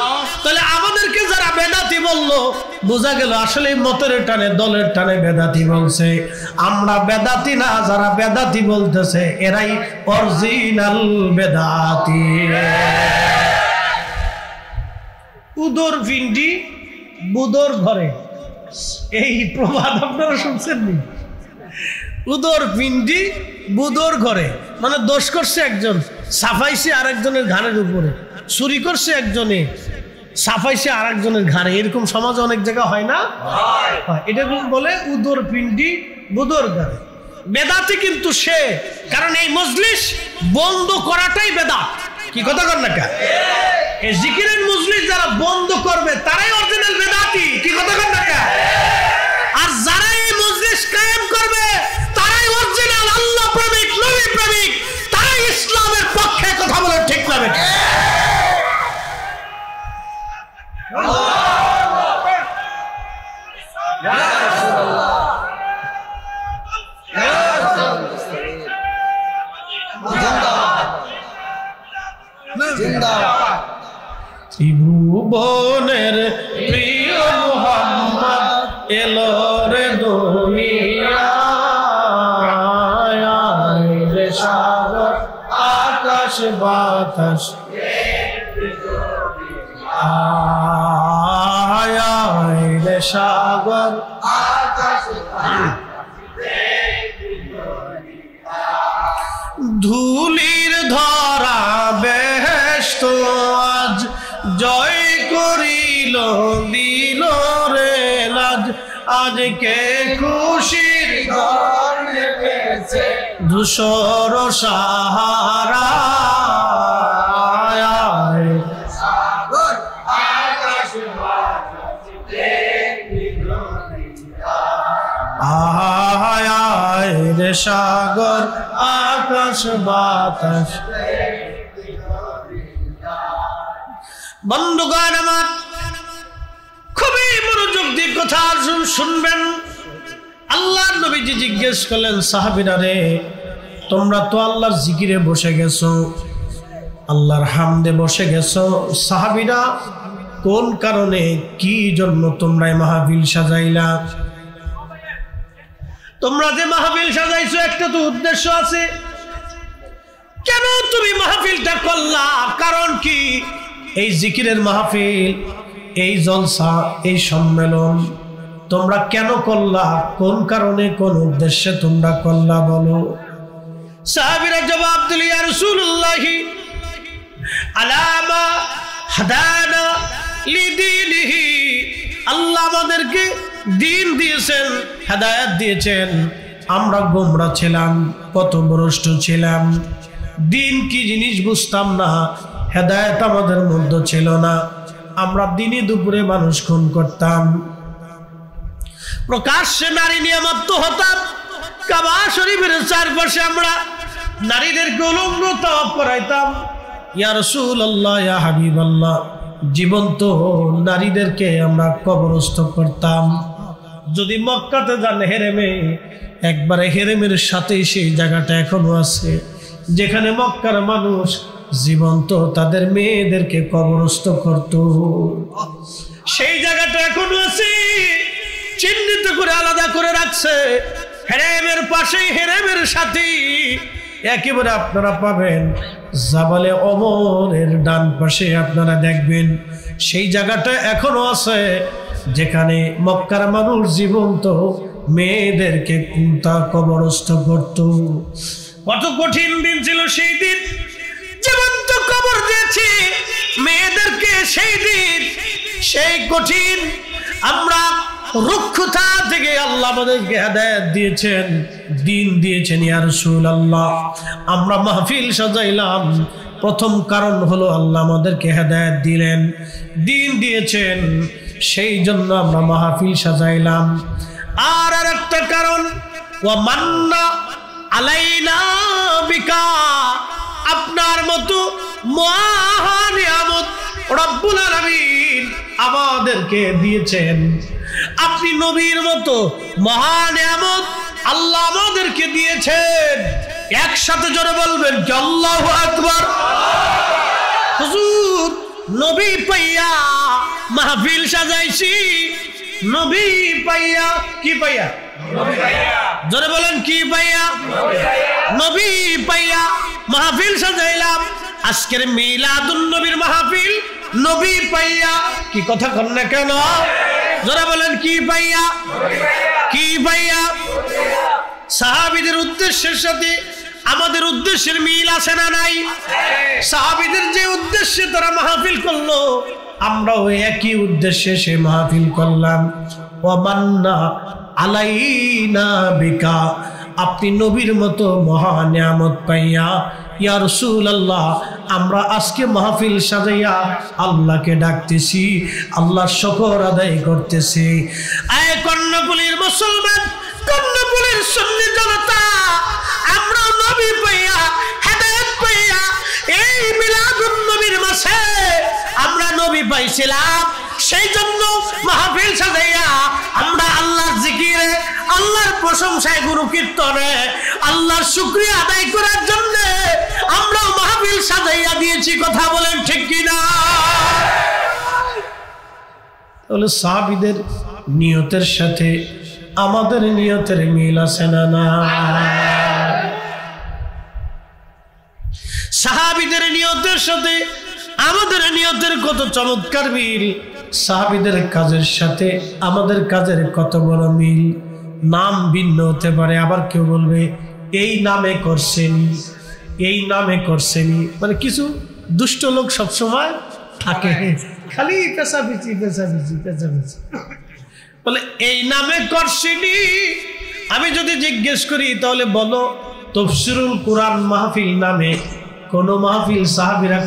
তাহলে আমাদেরকে যারা বেদাতি বললো, বোঝা গেল আসলে মতের টানে দলের টানে বেদাতি বলছে। আমরা বেদাতি না, যারা বেদাতি বলতেছে এরাই অরিজিনাল বেদাতি। উদর ভিন্ডি বুদর ঘরে, এই প্রবাদ আপনারা শুনছেন নি? উদর পিণ্ডি বুদর ঘরে, মানে দোষ করছে একজন, সাফাইছে আরেকজনের ঘাড়ের উপরে, চুরি করছে একজনে, সাফাইছে আরেকজনের ঘাড়ে। এরকম সমাজে অনেক জায়গা হয় না? এটা বলে উদর পিণ্ডি বুদর ঘরে। বেদাতি কিন্তু সে, কারণ এই মজলিস বন্ধ করাটাই বেদাত। কি কথা কর না, এই জিকিরের মজলিস যারা বন্ধ করবে তারাই অরিজিনাল বেদাতি। কি কথা কর না, আর যারা এই মজলিস কায়েম করবে তারাই অরিজিনাল আল্লাহ প্রেমিক, নবী প্রেমিক, তারাই ইসলামের পক্ষে কথা বলে। ঠিক না বেটা? ত্রিভুবনের প্রিয় মুহাম্মদ এলো রে দুনিয়ায়, রে সাগর আকাশ বাতাস আয়, রে সাগর আকাশ ধুলির ধরা বেহেশত আজ জয় করিল দিল রে লাজ, আজকে খুশির ধূসর সাহারা রে সাগর আকাশ বাতাস। বন্ধুগণ আমার, খুবই মনোযোগ দিয়ে কথা শুনবেন। আল্লাহর নবীজি জিজ্ঞেস করলেন সাহাবীরা রে, তোমরা তো আল্লাহর জিকিরে বসে গেছো, আল্লাহর হামদে বসে গেছো, সাহাবীরা কোন কারণে, কি জন্য তোমরা মাহফিল সাজাইলা? তোমরা যে মাহফিল সাজাইছো একটা তো উদ্দেশ্য আছে। কেন তুমি মাহফিলটা করলা? কারণ কি? এই জিকিরের মাহফিল, এই জলসা, এই সম্মেলন তোমরা কেন করলা? কোন কারণে, কোন উদ্দেশ্যে তোমরা করলা বলো? সাহাবীরা জবাব দিল, ইয়া রাসূলুল্লাহ আলামা হাদানা লিদীনিহি, আল্লাহ আমাদেরকে দিন দিয়েছেন, হেদায়েত দিয়েছেন, আমরা গোমরা ছিলাম, পথভ্রষ্ট ছিলাম, দিন কি জিনিস বুঝতাম না, হেদায়েত আমাদের মধ্যে ছিল না, আমরা দিনে দুপুরে মানুষ খুন করতাম, প্রকাশ্যে নারী নিয়ে মত্ত হতাম, কাবা শরীফের চারপাশে আমরা নারীদেরকে উলঙ্গ তাওয়াফ করাইতাম। ইয়া রাসূলুল্লাহ, ইয়া হাবিবাল্লাহ, জীবন্ত নারীদেরকে আমরা কবরস্থ করতাম। যদি মক্কাতে যান হেরেমে, একবারে হেরেমের সাথে সেই জায়গাটা এখনো আছে যেখানে মক্কার মানুষ জীবন্ত তাদের মেয়েদেরকে কবরস্থ করত। সেই জায়গাটা এখনো আছে, চিহ্নিত করে আলাদা করে রাখছে। হেরেমের পাশেই, হেরেমের সাথে একেবারে আপনারা পাবেন জাবালে ওমরের ডান পাশে আপনারা দেখবেন সেই জায়গাটা এখনো আছে যেখানে মক্কার মানুষ জীবন্ত মেয়েদেরকে কুঁতা কবরস্থ করত। কত কঠিন দিন ছিল সেই দিন, জীবন্ত কবর দিয়েছে মেয়েদেরকে সেই দিন। সেই কঠিন আমরা রুক্ষতা থেকে আল্লাহ আমাদেরকে হেদায়েত দিয়েছেন, দিন দিয়েছেন। ইয়া রাসূলুল্লাহ, আমরা মাহফিল সাজাইলাম, প্রথম কারণ হলো আল্লাহ আমাদেরকে হেদায়েত দিলেন, দিন দিয়েছেন, সেই জন্য আমরা মাহফিল সাজাইলাম। আর একটা কারণ, ওয়া মান্না আলাইনা বিকা, আপনার মতো মহান নিয়ামত রব্বুল আলামিন আমাদেরকে দিয়েছেন। আপনি নবীর মতো মহান নিয়ামত আল্লাহ আমাদেরকে দিয়েছেন। একসাথে জোরে বলবেন কি আল্লাহু আকবার। হুজুর, নবী পাইয়া মাহফিল সাজাইছি, নবী পাইয়া। কি পাইয়া? জোরে বলেন কি পাইয়া? নবী পাইয়া মাহফিল সাজাইলাম। আজকের মিলাদুন নবীর মাহফিল নবী পাইয়া। কি কথা কন না কেন? জোরে বলেন কি পাইয়া? কি পাইয়া? সাহাবীদের উদ্দেশ্যের সাথে আমাদের উদ্দেশ্যের মিল আছে না নাই? সাহাবীদের যে উদ্দেশ্যে তারা মাহফিল করলো, আমরাও একই উদ্দেশ্যে সে মাহফিল করলাম। ওয়ামান্না আলাইনা বিকা, আপনি নবীর মতো মহা নিয়ামত পাইয়া ইয়া রাসূলুল্লাহ আমরা আজকে মাহফিল সাজাইয়া আল্লাহকে ডাকতেছি, আল্লাহর শুকর আদায় করতেছি। আয় কর্ণফুলীর মুসলমান, কর্ণফুলীর সুন্নি জনতা, আমরা নবী পাইয়া হেদায়েত পাইয়া এই মিলাদুন নবীর মাসে আমরা নবী পাইছিলাম, সেই জন্য মাহফিল সাজাইয়া আমরা আল্লাহর জিকিরে, আল্লাহর প্রশংসায়, গুরু কীর্তনে আল্লাহর শুকরিয়া আদায় করার জন্য আমরা মাহফিল সাজাইয়া দিয়েছি। কথা বলেন ঠিক কিনা? তাহলে সাহাবীদের নিয়তের সাথে আমাদের নিয়তের মিল আছে না? না। সাহাবীদের নিয়তের সাথে আমাদের নিয়তের কত চমৎকার মিল, সাহাবীদের কাজের সাথে আমাদের কাজের কত বড় মিল। নাম ভিন্ন হতে পারে, আবার কেউ বলবে এই নামে করছেনি, এই নামে করছেনি, মানে কিছু দুষ্ট লোক সবসময় থাকে, খালি পেশাপিচি পেশাপিচি পেশাপিচি বলে এই নামে করছেনি। আমি যদি জিজ্ঞেস করি তাহলে বলো তাফসীরুল কুরআন মাহফিল নামে কোন মাহফিল সাহাবীরা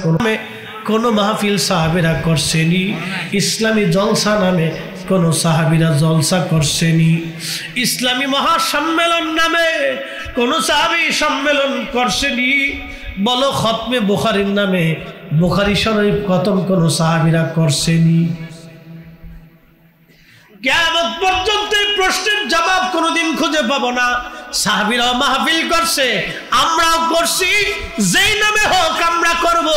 কোন মাহফিল সাহাবীরা করছেনি? ইসলামী জলসা নামে কোন সাহাবীরা জলসা করছেনি? ইসলামী মহাসম্মেলন নামে কোন সাহাবী সম্মেলন করছেনি? বলো খতমে বুখারীর নামে বুখারী শরীফ খতম কোন সাহাবীরা করছেনি? কিয়ামত পর্যন্ত এই প্রশ্নের জবাব কোনোদিন খুঁজে পাবো না। সাহাবীরাও মাহফিল করছে, আমরাও করছি, যেই নামে হোক আমরা করব।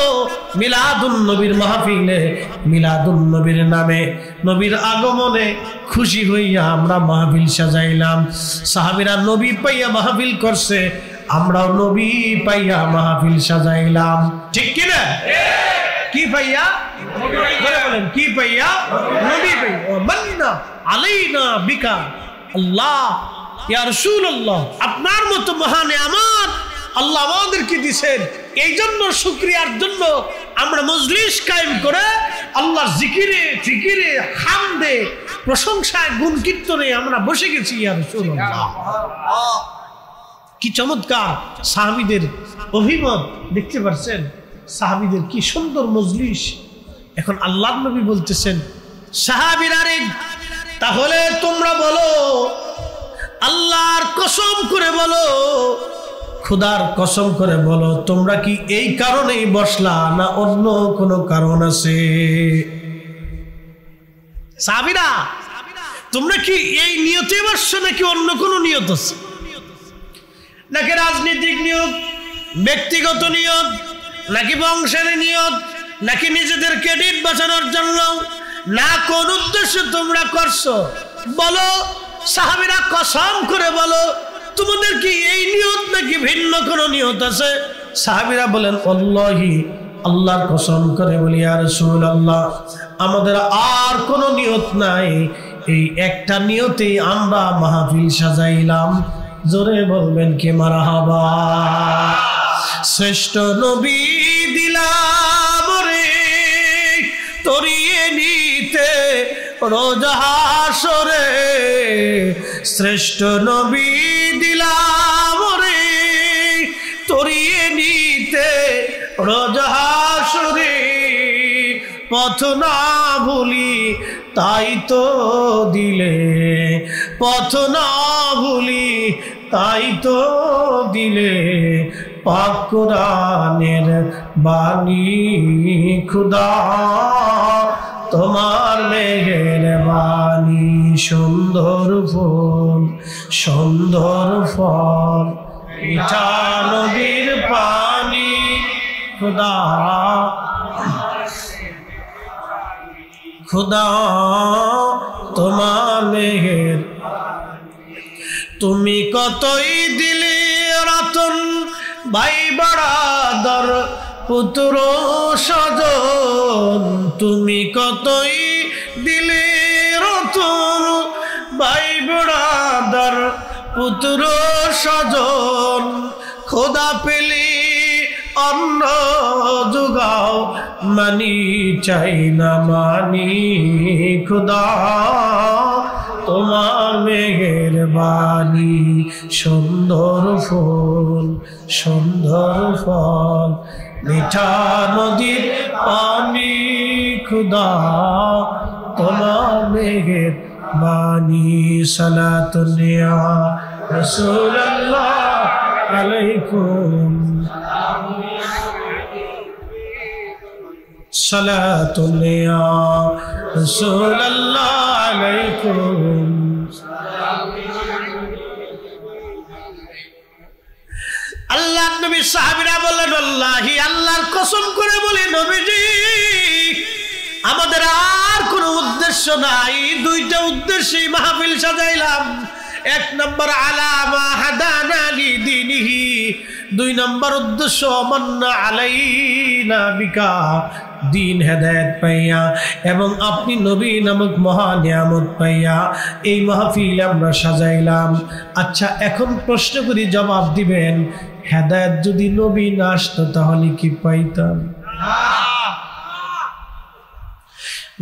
মিলাদুন নবীর মাহফিলে, মিলাদুন নবীর নামে, নবীর আগমনে খুশি হইয়া আমরা মাহফিল সাজাইলাম। সাহাবীরা নবী পাইয়া মাহফিল করছে, আমরাও নবী পাইয়া মাহফিল সাজাইলাম। ঠিক কি না? কি পাইয়া? বলেন কি পাইয়া? নবী পাইয়া। ওয়ামান্না আলাইনা বিকা, আল্লাহ ইয়া রাসূলুল্লাহ আপনার মতো মহান নিয়ামত আল্লাহ আমাদেরকে দিয়েছেন, এই জন্য শুকরিয়ার জন্য আমরা মজলিস কায়েম করে আল্লাহর জিকিরে, ফিকিরে, হামদে, প্রশংসায়, গুণ কীর্তনে আমরা বসে গেছি। ইয়া রাসূলুল্লাহ, কি চমৎকার সাহাবীদের অভিমত দেখতে পাচ্ছেন, সাহাবীদের কি সুন্দর মজলিস। এখন আল্লাহর নবী বলতেছেন সাহাবীরা রে, তাহলে তোমরা বলো, আল্লাহর কসম করে বলো, খোদার কসম করে বলো, তোমরা কি এই কারণেই বসলা না অন্য কোনো কারণ আছে? সাহাবীরা তোমরা কি এই নিয়তে বসছো নাকি অন্য কোনো নিয়ত আছে? নাকি রাজনৈতিক নিয়ত, ব্যক্তিগত নিয়ত, নাকি বংশের নিয়ত, নাকি নিজেদের ক্রেডিট বাঁচানোর জন্য, না কোন উদ্দেশ্যে তোমরা করছো? বলো সাহাবীরা কসম করে বলো, তোমাদের কি এই নিয়ত নাকি ভিন্ন কোন নিয়ত আছে? সাহাবীরা বলেন আল্লাহি, আল্লাহর কসম করে বলি ইয়া রাসূলুল্লাহ আমাদের আর কোনো নিয়ত নাই, এই একটা নিয়তেই আমরা মাহফিল সাজাইলাম। জোরে বলবেন কি মারহাবা। শ্রেষ্ঠ নবী দিলাম রে তরিয়ে নিতে রোজ হাসরে, শ্রেষ্ঠ নবী দিলাম রে তরিয়ে নিতে রোজ হাসরে, পথ না ভুলি তাই তো দিলে, পথ না ভুলি তাই তো দিলে, পাক কোরআনের বাণী খুদা তোমার মেহেরবানি, সুন্দর ফুল সুন্দর ফল মিঠা নদীর পানি খুদা, খুদা তোমার মেহের। তুমি কতই দিলে রতন ভাই বাড়াদর পুত্র স্বজন, তুমি কতই দিলে রতন ভাই বাড়াদর পুত্র স্বজন খোদা পেলে অন্ন যোগাও মানি চাই না মানি খোদা তোমার মেহেরবানি সুন্দর ফুল মিঠা নদীর পানি খোদা তোমার মেহেরবানি সালাতুন ইয়া রাসূলুল্লাহ আলাইকুম সালাতুন ইয়া রাসূলুল্লাহ আলাইকুম। আল্লাহর নবী সাহাবীরা বললেন আল্লাহি আল্লাহর কসম করে বলি নবীজি আমাদের আর কোনো উদ্দেশ্য নাই, দুইটা উদ্দেশ্যে মাহফিল সাজাইলাম। এক নম্বর আলামা হাদানা লিদিনিহি, দুই নম্বর উদ্দেশ্য মান্না আলাইনা বিকা দিন হেদায়েত পাইয়া এবং আপনি নবী নামক মহা নিয়ামত পাইয়া এই মাহফিল আমরা সাজাইলাম। আচ্ছা এখন প্রশ্ন করি, জবাব দিবেন, হেদায়েত যদি নবী না আসতো তাহলে কি পাইতাম?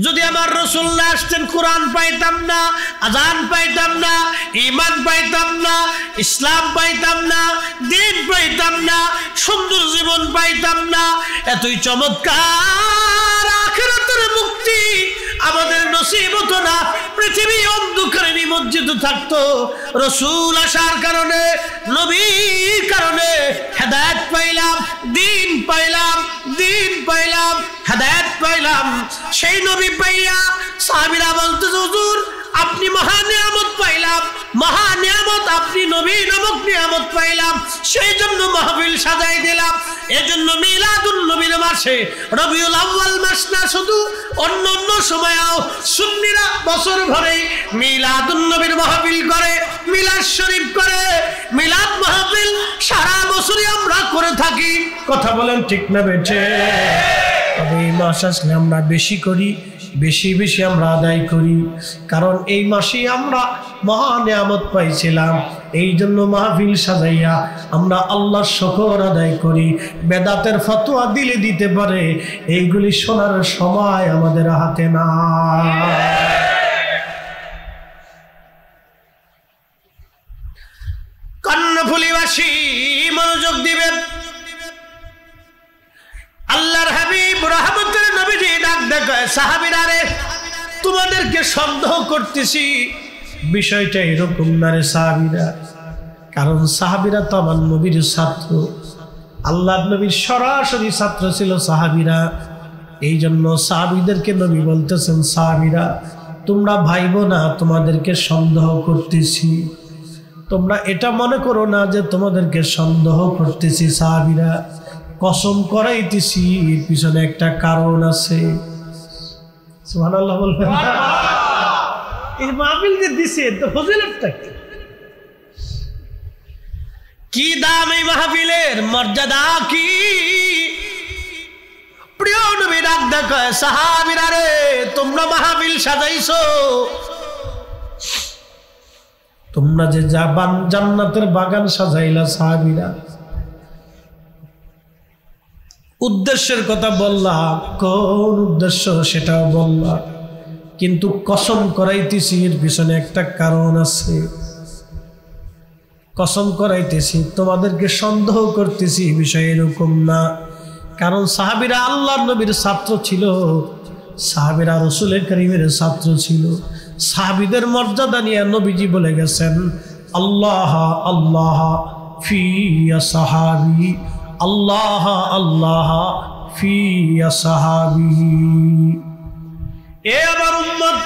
যদি আমার রাসূল না আসতেন কোরআন পাইতাম না, আযান পাইতাম না, ঈমান পাইতাম না, ইসলাম পাইতাম না, দ্বীন পাইতাম না, সুন্দর জীবন পাইতাম না, এতই চমৎকার আখিরাতের মুক্তি আমাদের নসিব হতো না, পৃথিবী অন্ধকারে নিমজ্জিত থাকতো। রাসূল আসার কারণে, নবীর কারণে হেদায়েত পাইলাম, দ্বীন পাইলাম, হেদায়েত পাইলাম। সেই নবী পাইয়া সাহাবীরা বলতে হুজুর আপনি মহা নিয়ামত পাইলাম, মহা নিয়ামত, আপনি নবী নামক নিয়ামত পাইলাম, সেই জন্য মাহফিল সাজাই দিলাম। এজন্য মিলাদুন নবীর মাসে রবিউল আউয়াল মাস না, শুধু অন্য অন্য সময়ও সুন্নিরা বছর ভরে মিলাদুন নবীর মাহফিল করে, মিলাদ শরীফ করে, মিলাদ মাহফিল সারা বছরই আমরা করে থাকি। কথা বলেন ঠিক না বেঠে? তবে এই মাস আসলে আমরা বেশি করি, বেশি বেশি আমরা আদায় করি, কারণ এই মাসে আমরা মহা নিয়ামত পাইছিলাম। এই জন্য মাহফিল সাজাইয়া আমরা আল্লাহর শুকর আদায় করি। বেদাতের ফতোয়া দিলে দিতে পারে, এইগুলি শোনার সময় আমাদের হাতে না। কর্ণফুলীবাসী মনোযোগ দিবেন। আল্লাহর হাবিব রাহমাতের নবীজি ডাক দেখায় সাহাবীরা রে তোমাদেরকে সন্দেহ করতেছি, বিষয়টা এরকম না রে সাহাবীরা, কারণ সাহাবীরা তো আমার নবীর ছাত্র, আল্লাহর নবীর সরাসরি ছাত্র ছিল সাহাবীরা। এই জন্য সাহাবীদেরকে নবী বলতেছেন সাহাবীরা তোমরা ভাইবো না তোমাদেরকে সন্দেহ করতেছি, তোমরা এটা মনে করো না যে তোমাদেরকে সন্দেহ করতেছি। সাহাবীরা কসম করাইতেছি, এর পিছনে একটা কারণ আছে। সুবহানাল্লাহ বলবেন। এই মাহফিল যে দিছে তো ফজিলতটা কি দাম এই মাহফিলের, মর্যাদা কি? প্রিয় নবী ডাক দেখায় সাহাবীরা রে তোমরা মাহফিল সাজাইছো, তোমরা যে জান্নাতের বাগান সাজাইলা সাহাবীরা, উদ্দেশ্যের কথা বললা, কোন উদ্দেশ্য সেটাও বললা, কিন্তু কসম করাইতেছি এর পিছনে একটা কারণ আছে। কসম করাইতেছি তোমাদেরকে সন্দেহ করতেছি এই বিষয়ে এরকম না, কারণ সাহাবীরা আল্লাহর নবীর ছাত্র ছিল, সাহাবীরা রাসূলের কারীমের ছাত্র ছিল। সাহাবীদের মর্যাদা নিয়ে নবীজি বলে গেছেন আল্লাহ আল্লাহ ফি সাহাবী, আল্লাহ আল্লাহ ফি সাহাবী। এ আমার উম্মত,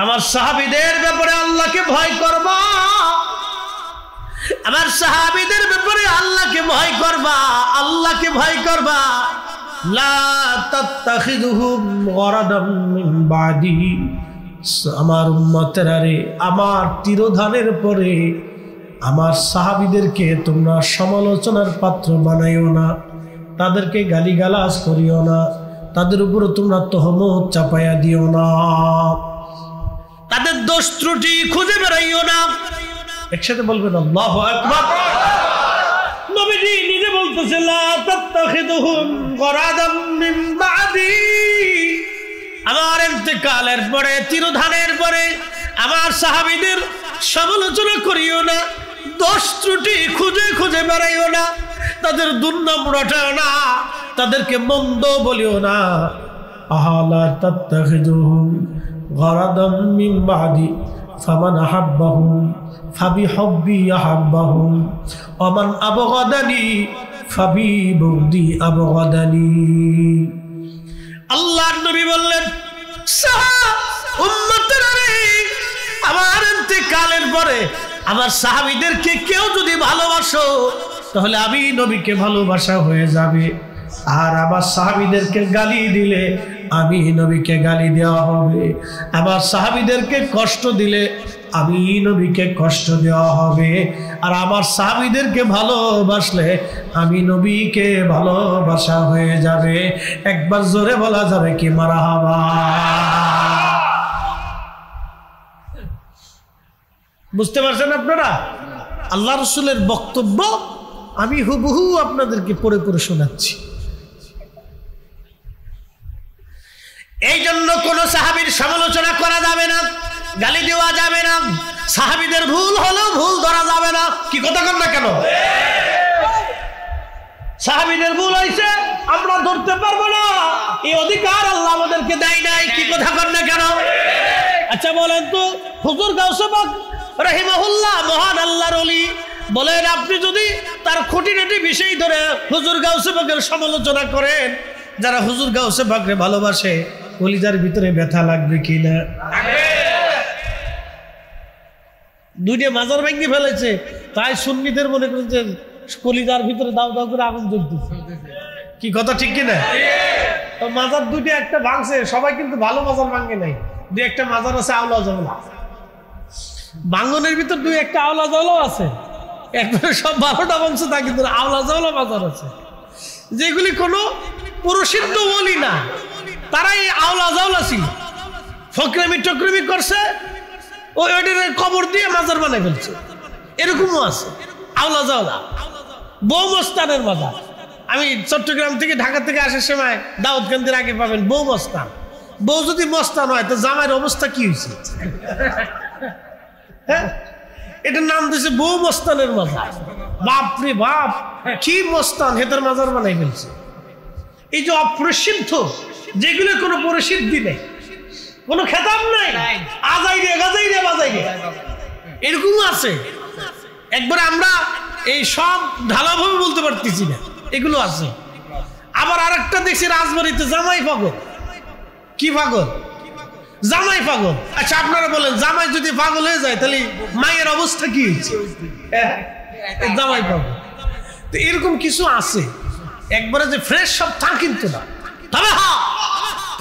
আমার সাহাবীদের ব্যাপারে আল্লাহকে ভয় করবা, আমার সাহাবীদের ব্যাপারে আল্লাহকে ভয় করবা, আল্লাহকে ভয় করবা। লা তাত্তাখিযুহুম গরাদাম মিন বাদি, আমার উম্মতেরা রে আমার তিরোধানের পরে আমার সাহাবীদেরকে তোমরা সমালোচনার পাত্র বানাইও না, তাদেরকে গালিগালাজ করিও না, তাদের উপর তোমরা তহমত চাপাইয়া দিও না, তাদের দোষ ত্রুটি খুঁজে বেড়াইও না। একসাথে বলবেন আল্লাহু আকবার। নবীজি নিজে বলতেছে লা তাত্তাখিদুহুম গরাদাম মিন বাদি, আমার ইন্তেকালের পরে, তিরোধানের পরে আমার সাহাবীদের সমালোচনা করিও না, দোষ ত্রুটি খুঁজে খুঁজে বেড়াইও না, তাদের দুর্নাম রটাও না, তাদেরকে মন্দ বলিও না। আলা তাত্তাখিদুহুম গরাদাম মিন বাদি ফামান আহাব্বাহুম ফাবিহুব্বি আহাব্বাহুম ওয়া মান আবগাদানি ফাবিবুগদি আবগাদানি। আল্লাহর নবী বললেন, উম্মতেরা রে, আমার ইন্তেকালের পরে আমার সাহাবীদেরকে কেউ যদি ভালোবাসো তাহলে আমি নবীকে ভালোবাসা হয়ে যাবে, আর আমার সাহাবীদেরকে গালি দিলে আমি নবীকে গালি দেওয়া হবে, আমার সাহাবীদেরকে কষ্ট দিলে আমি নবীকে কষ্ট দেওয়া হবে, আর আমার সাহাবীদেরকে ভালোবাসলে আমি নবীকে ভালোবাসা হয়ে যাবে। একবার জোরে বলা যাবে কি মারহাবা? বুঝতে পারছেন আপনারা? আল্লাহ রাসূলের বক্তব্য আমি হুবহু আপনাদেরকে পড়ে পড়ে শোনাচ্ছি। এই জন্য কোন সাহাবীর সমালোচনা করা যাবে না, গালি দেওয়া যাবে না, সাহাবীদের ভুল হলো ভুল ধরা যাবে না। কি কথা কন না কেন? সাহাবীদের ভুল হয়েছে আমরা ধরতে পারবো না, এই অধিকার আল্লাহ আমাদেরকে দেয় নাই। কি কথা কন না কেন? আচ্ছা বলেন তো, হুজুর গাউসে পাক রাহিমাহুল্লাহ মহান আল্লাহর ওলি বলেন, আপনি যদি তার খুঁটিনাটি বিষয় ধরে হুজুর গাউসে পাকের সমালোচনা করেন, যারা হুজুর গাউসে পাকরে ভালোবাসে কলিজার ভিতরে ব্যথা লাগবে কিনা? দুইটা মাজার ভেঙে ফেলেছে, তাই সুন্নিদের মনে করেছে কলিজার ভিতরে দাও দাও করে আগুন জ্বলতেছে। কি কথা ঠিক কিনা? তো মাজার দুইটা একটা ভাঙছে, সবাই কিন্তু ভালো মাজার ভাঙে নাই, দুই একটা মাজার আছে আওলা জাওলা, ভাঙনের ভিতর দুই একটা আওলা জাওলা আছে, একবারে সব 12টা ভাঙছে তা কিন্তু আওলা জাওলা মাজার আছে, যেগুলি কোনো প্রসিদ্ধ বলি না, তারাই আওলা জাওলা ছিল, ফকরামি টকরামি করছে, ওইটার কবর দিয়ে মাজার বানাই ফেলছে। এরকমও আছে আওলা জাওলা। বউ মস্তানের মাজার, আমি চট্টগ্রাম থেকে ঢাকা থেকে আসার সময় দাউদকান্দির আগে পাবেন বউ মস্তান। বউ যদি মস্তান হয় তো জামাইয়ের অবস্থা কি হয়েছে? হ্যাঁ, এটার নাম দিয়েছে বউ মস্তানের মাজার। বাপরে বাপ, কি মস্তান হেতার মাজার বানাই ফেলছে। এই যে অপ্রসিদ্ধ, যেগুলো কোনো প্রসিদ্ধি নেই, কোনো খেতাব নাই, আজাই রে গাজাই রে বাজাই রে, এরকম আছে। একবার আমরা এই সব ঢালাভাবে বলতে পারতেছি না, এগুলো আছে। আবার আরেকটা দেখছি রাজবাড়িতে জামাই পাগল। কি পাগল? জামাই পাগল। আচ্ছা আপনারা বলেন, জামাই যদি পাগল হয়ে যায় তাহলে মায়ের অবস্থা কি হয়েছে? জামাই পাগল। তো এরকম কিছু আছে, একবারে যে ফ্রেশ সব তা কিন্তু না। তবে হ্যাঁ,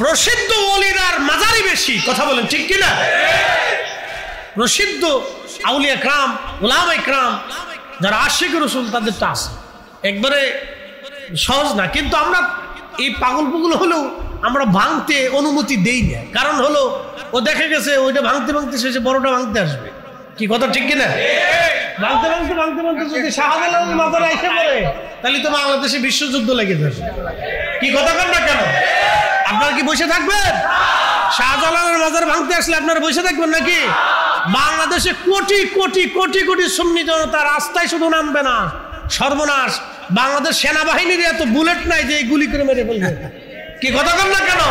প্রসিদ্ধ ওলিরার মাজারই বেশি। কথা বলেন ঠিক কিনা? প্রসিদ্ধ আউলিয়া کرام, উলামায়ে کرام যারা আশিক রাসূল, তাদেরটা আছে, একবারে সহজ না। কিন্তু আমরা এই পাগল পুগল হলেও আমরা ভাঙতে অনুমতি দেই না, কারণ হলো ও দেখে গেছে ওইটা ভাঙতে ভাঙতে শেষে বড়টা ভাঙতে আসবে। কি কথা ঠিক কিনা? ভাঙতে ভাঙতে ভাঙতে ভাঙতে যদি শাহজালালের মাজারে এসে পড়ে তাহলে তো বাংলাদেশে বিশ্বযুদ্ধ লেগে যাবে। কি কথা কন না কেন? আপনারা কি বসে থাকবেন? শাহজালালের মাজার ভাঙতে আসলে আপনারা বসে থাকবেন নাকি? বাংলাদেশে কোটি কোটি কোটি কোটি সুন্নি জনতা রাস্তায় শুধু নামবে না, সর্বনাশ। বাংলাদেশ সেনাবাহিনীর এত বুলেট নাই যে গুলি করে মেরে ফেলবে। কি কথা কন না কেন?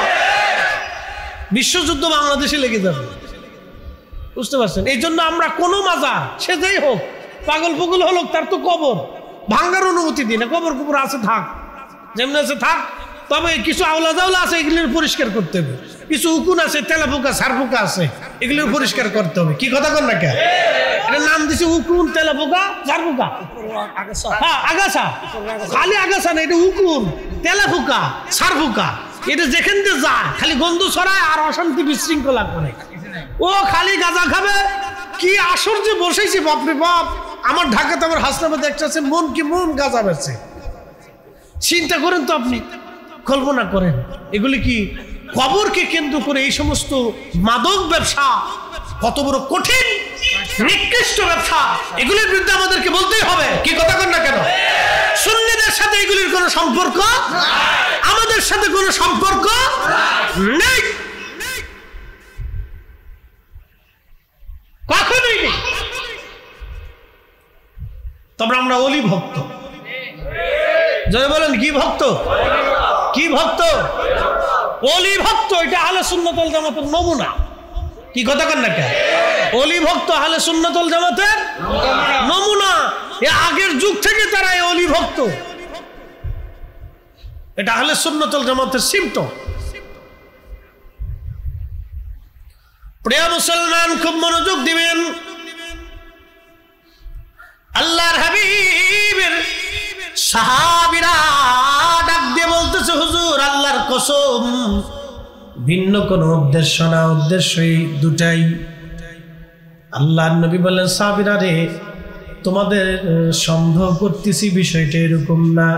বিশ্বযুদ্ধ বাংলাদেশে লেগে যাবে, বুঝতে পারছেন? এই জন্য আমরা কোনো মাজার, সে যাই হোক, পাগল পুগল হলো, তার তো কবর ভাঙ্গার অনুমতি দিই না। কবর কুবর আছে থাক, যেমন আছে থাক, তবে কিছু আওলা জাওলা আছে, এগুলোর পরিষ্কার করতে হবে। কিছু উকুন আছে, তেলাপোকা সারপোকা আছে, এগুলোর পরিষ্কার করতে হবে। কি কথা কন না কেন? এটার নাম দিচ্ছে উকুন, তেলাপোকা, সারপোকা। হ্যাঁ, আগাছা, খালি আগাছা না, এটা উকুন, তেলাপোকা, সারপোকা। এটা যেখান দিয়ে যায় খালি গন্ধ ছড়ায় আর অশান্তি বিশৃঙ্খলা করে। ও খালি গাঁজা খাবে। কি আসর যে বসেছি, বাপরে বাপ। আমার ঢাকাতে, আমার হাসনাবাদে একটা আছে, মন কি মন গাঁজা বেছে। চিন্তা করেন তো আপনি, কল্পনা করেন, এগুলি কি কবরকে কেন্দ্র করে এই সমস্ত মাদক ব্যবসা কত বড় কঠিন। নিকৃষ্ট ব্যবসা, এগুলির বিরুদ্ধে আমাদেরকে বলতেই হবে। কি কথা কন না কেন? সুন্নিদের সাথে এগুলির কোনো সম্পর্ক, আমাদের সাথে কোনো সম্পর্ক নেই, কখনোই নেই। তবে আমরা অলি ভক্ত। যারা বলেন কি ভক্ত? কি ভক্ত? অলি ভক্ত। এটা আহলে সুন্নাত ওয়াল জামাতের নমুনা। কি কথা কন না কেন? অলি ভক্ত আহলে সুন্নাত ওয়াল জামাতের নমুনা। এ আগের যুগ থেকে তারা এই অলি ভক্ত। এটা আহলে সুন্নাত ওয়াল জামাতের সিম্পটম। প্রিয় মুসলমান, খুব মনোযোগ দিবেন। আল্লাহর হাবিবের সাহাবীরা ডাক দিয়ে বলতেছে, হুজুর আল্লাহর কসম, ভিন্ন কোনো উদ্দেশ্য না, উদ্দেশ্যই দুটাই। আল্লাহর নবী বললেন, সাহাবীরা রে, তোমাদের সন্দেহ করতেছি বিষয়টা এরকম না।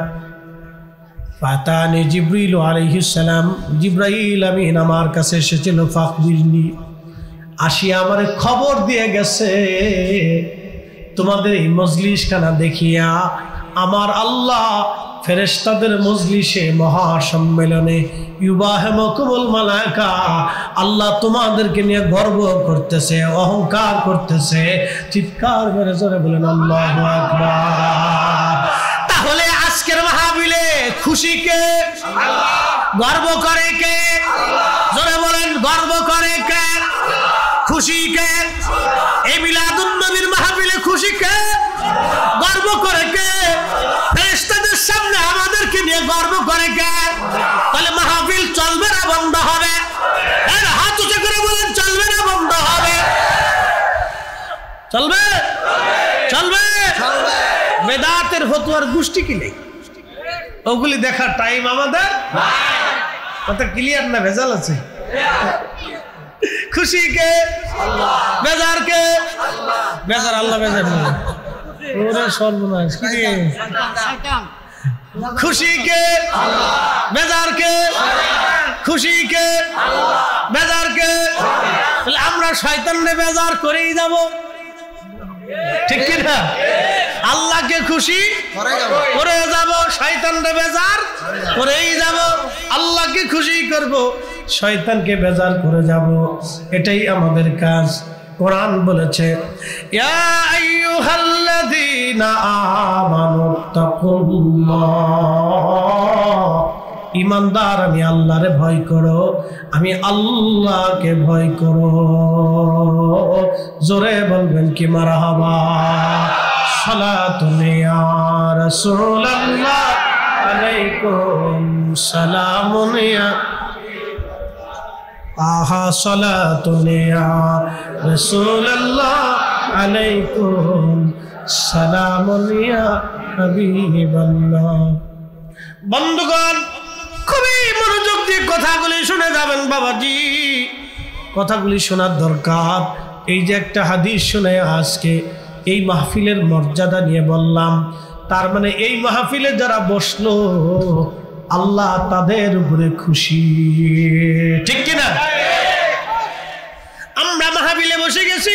ফাতানি জিবরিল আলাইহিস সালাম, জিবরাইল আমিন আমার কাছে এসেছিল। ফাকবিরনি, আসিয়া আমারে খবর দিয়ে গেছে, তোমাদের এই মজলিসখানা দেখিয়া আমার আল্লাহ ফেরেশতাদের মজলিসে মহাসম্মেলনে ইউবাহিমুকুমুল মালায়েকা, আল্লাহ তোমাদেরকে নিয়ে গর্ব করতেছে, অহংকার করতেছে। চিৎকার করে জোরে বলেন আল্লাহু আকবার। তাহলে আজকের মাহফিলে খুশি কে? আল্লাহ। গর্ব করে কে? জোরে বলেন, গর্ব করে কে? খুশি কে? এই মিলাদুন নবীর মাহফিলে খুশি কে? গর্ব করে কে? ফেরেশতাদের সামনে আমাদেরকে নিয়ে গর্ব করে কে? তাহলে মাহফিল চলবে না বন্ধ হবে? হাত উঁচু করে বলেন, চলবে না বন্ধ হবে? চলবে? চলবে। বেদাতের ফতোয়ার গোষ্ঠী কি নেই, ওগুলি দেখার টাইম আমাদের কথা ক্লিয়ার না, ভেজাল আছে। খুশি কে? আল্লাহ। বেজার কে? আল্লাহ। বেজার আল্লাহ, বেজার না। ওরে সর্বনাশ, কি রে? খুশি কে? আল্লাহ। বেজার কে? খুশি কে? আল্লাহ। বেজার কে? তাহলে আমরা শয়তানরে বেজার করেই যাব, ঠিক কি না? আল্লাহকে খুশি করে যাব, শয়তানরে বেজার করেই যাব। আল্লাহকে খুশি করব, শয়তানকে বেজার করে যাব, এটাই আমাদের কাজ। কোরআন বলেছে, ইয়া আইয়ুহাল্লাযীনা আমানু তাকুল্লাহ, ঈমানদার আমি আল্লাহরে ভয় করো, আমি আল্লাহকে ভয় করো। জোরে বলবেন কি মারহাবা। সালাতুন ইয়া রাসূলুল্লাহ আলাইকুম সালামুন ইয়া আহা সালাতুন ইয়া রাসূলুল্লাহ আলাইকুম সালামুন ইয়া হাবিবাল্লাহ। বন্ধুগণ, খুবই মনোযোগ দিয়ে কথাগুলি শুনে যাবেন বাবাজি, কথাগুলি শোনার দরকার। এই যে একটা হাদিস শুনে আজকে এই মাহফিলের মর্যাদা নিয়ে বললাম, তার মানে এই মাহফিলে যারা বসলো আল্লাহ তাদের উপরে খুশি, ঠিক কিনা? আমরা মাহফিলে বসে গেছি,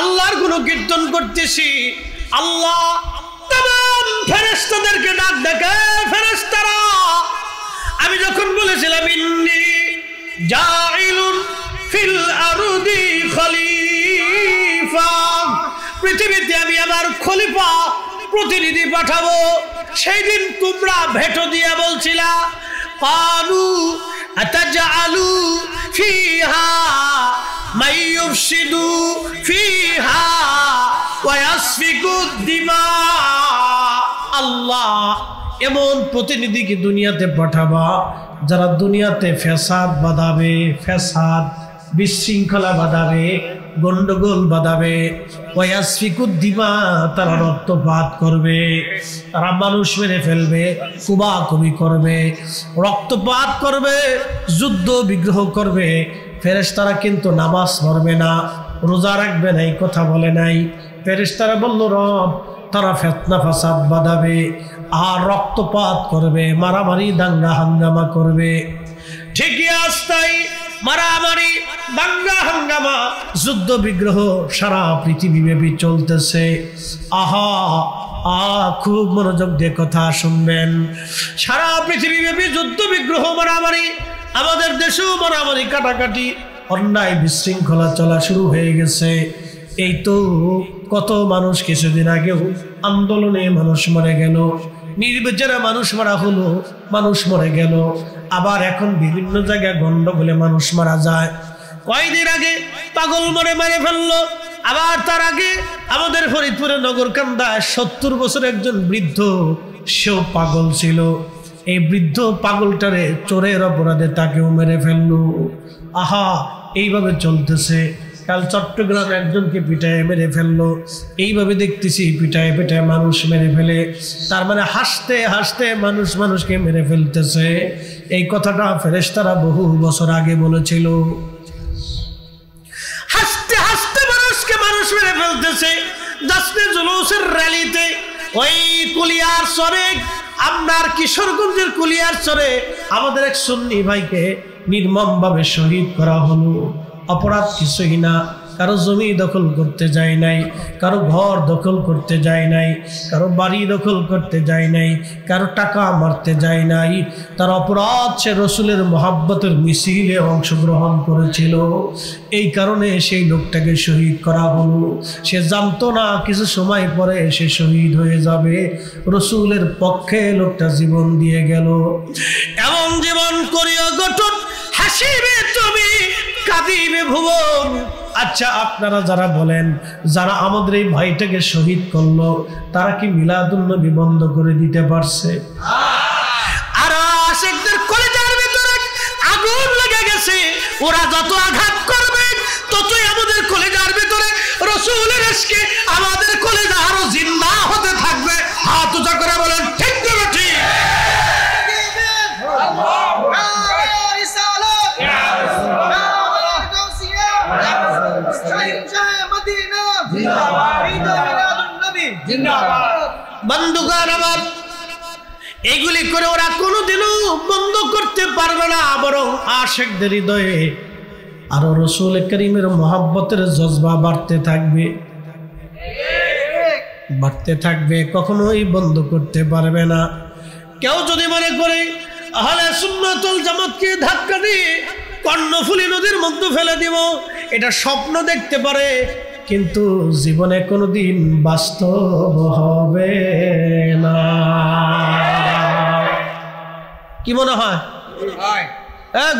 আল্লাহর গুণ কীর্তন করতেছি। আল্লাহ तमाम ফেরেশতাদেরকে ডাক ডাকে, ফেরেশতারা আমি যখন বলেছিলাম ইন্নী জাইলুন ফিল আরদি খলিফা, পৃথিবীতে আমি আমার খলিফা প্রতিনিধি পাঠাবো, সেই দিন তোমরা ভেটো দিয়া বলছিলা ক্বালু আতাজআলু ফিহা মান ইউফসিদু ফিহা ওয়া ইয়াসফিকু দিমা। আল্লাহ এমন প্রতিনিধিকে দুনিয়াতে পাঠাবা যারা দুনিয়াতে ফ্যাসাদ বাঁধাবে, ফ্যাসাদ বিশৃঙ্খলা বাঁধাবে, গন্ডগোল বাঁধাবে। ওয়া ইয়াসফিকু দিমা, তারা রক্তপাত করবে, তারা মানুষ মেরে ফেলবে, কুবাকুবি করবে, রক্তপাত করবে, যুদ্ধ বিগ্রহ করবে। ফেরেশতারা কিন্তু নামাজ পড়বে না, রোজা রাখবে না, এই কথা বলে নাই। ফেরেশতারা বলল রব তারা ফিতনা ফাসাদ বাঁধাবে আর রক্তপাত করবে, মারামারি দাঙ্গা হাঙ্গামা করবে। ঠিকই আজ তাই মারামারি, দাঙ্গা হাঙ্গামা, যুদ্ধ বিগ্রহ সারা পৃথিবীব্যাপী চলতেছে। আহা খুব মনোযোগ দিয়ে কথা শুনবেন। সারা পৃথিবীব্যাপী যুদ্ধ বিগ্রহ মারামারি, আমাদের দেশেও মারামারি কাটাকাটি, অন্যায় বিশৃঙ্খলা চলা শুরু হয়ে গেছে। এই তো কত মানুষ কিছুদিন আগেও আন্দোলনে মানুষ মরে গেল, নির্বিচারে মানুষ মারা হলো, মানুষ মরে গেল। আবার এখন বিভিন্ন জায়গায় গন্ডগোলে মানুষ মারা যায়। কয়েকদিন আগে পাগল মেরে ফেললো। আবার তার আগে আমাদের ফরিদপুরে নগরকান্দায় 70 বছর একজন বৃদ্ধ, সেও পাগল ছিল। এই বৃদ্ধ পাগলটারে চোরের অপরাধে তাকেও মেরে ফেললো। আহা এইভাবে চলতেছে। কাল চট্টগ্রামে একজনকে পিটায় মেরে ফেললো। এইভাবে দেখতেছি পিটায় পিটায় মানুষ মেরে ফেলে। তার মানে হাসতে হাসতে মানুষ মানুষকে মেরে ফেলতেছে। এই কথাটা ফেরেশতারা বহু বছর আগে বলেছিল। হাসতে হাসতে মানুষকে মানুষ মেরে ফেলতেছে। জাসনে জুলুসের র্যালিতে ওই কুলিয়ার চরে, আপনার কিশোরগঞ্জের কুলিয়ার চরে আমাদের এক সুন্নি ভাইকে নির্মমভাবে শহীদ করা হলো। অপরাধ কিছুই না, কারো জমি দখল করতে যায় নাই, কারো ঘর দখল করতে যায় নাই, কারো বাড়ি দখল করতে যায় নাই, কারো টাকা মারতে যায় নাই। তার অপরাধ সে রসুলের মহাব্বতের মিছিলে অংশগ্রহণ করেছিল। এই কারণে সেই লোকটাকে শহীদ করা হলো। সে জানতো না কিছু সময় পরে সে শহীদ হয়ে যাবে। রসুলের পক্ষে লোকটা জীবন দিয়ে গেল। এমন জীবন করিও গঠন, হাসিবে তুমি, কাঁদিবে ভুবন। আচ্ছা আপনারা যারা বলেন, যারা আমাদের এই ভাইটাকে শহীদ করলো, তারা কি মিলাদুন নবী বন্ধ করে দিতে পারছে? আর আশিকদের কলিজার ভিতরে আগুন লেগে গেছে। ওরা যত আঘাত করবে ততই আমাদের কলিজার ভিতরে রাসূলের ইশকে আমাদের কলিজা আরো জিন্দা হতে থাকবে। হাত উঁচা করে বলেন ঠিক না ঠিক? বন্ধুগণ আমার, এগুলি করে ওরা কোনোদিনও বন্ধ করতে পারবে না, বরং আশিকদের হৃদয়ে আরো রাসূল করিমের মহব্বতের জজবা বাড়তে থাকবে, বাড়তে থাকবে, কখনোই বন্ধ করতে পারবে না। কেউ যদি মনে করে আহলে সুন্নাত ওয়াল জামাতকে ধাক্কা দিয়ে কর্ণফুলী নদীর মধ্যে ফেলে দিব, এটা স্বপ্ন দেখতে পারে, কিন্তু জীবনে কোনোদিন বাস্তব হবে না। কি মনে হয়?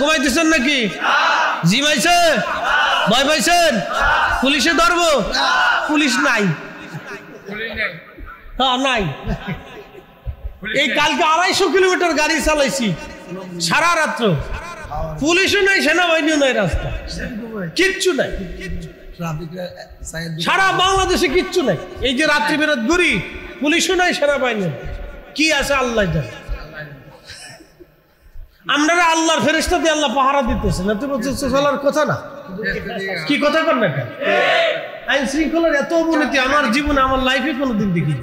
ঘুমাইতেছেন নাকি? জিমাইছে? ভয় পাইছেন? পুলিশে ধরবো? পুলিশ নাই, হ্যাঁ নাই। এই কালকে 250 কিলোমিটার গাড়ি চালাইছি সারা রাত্র, পুলিশও নাই, সেনাবাহিনীও নাই, রাস্তা কিচ্ছু নাই, সারা বাংলাদেশে কিচ্ছু নাই। এই যে রাত্রি বেরোত ঘুরি, পুলিশও নাই, সেনাবাহিনী কি আছে আল্লাহ জানে। আমরা আল্লাহর ফেরেশতা দিয়ে আল্লাহ পাহারা দিতেছে না, তুমি চলার কথা না। কি কথা কর না, আইন শৃঙ্খলার এত অবনতি আমার জীবনে, আমার লাইফে কোনোদিন দেখি,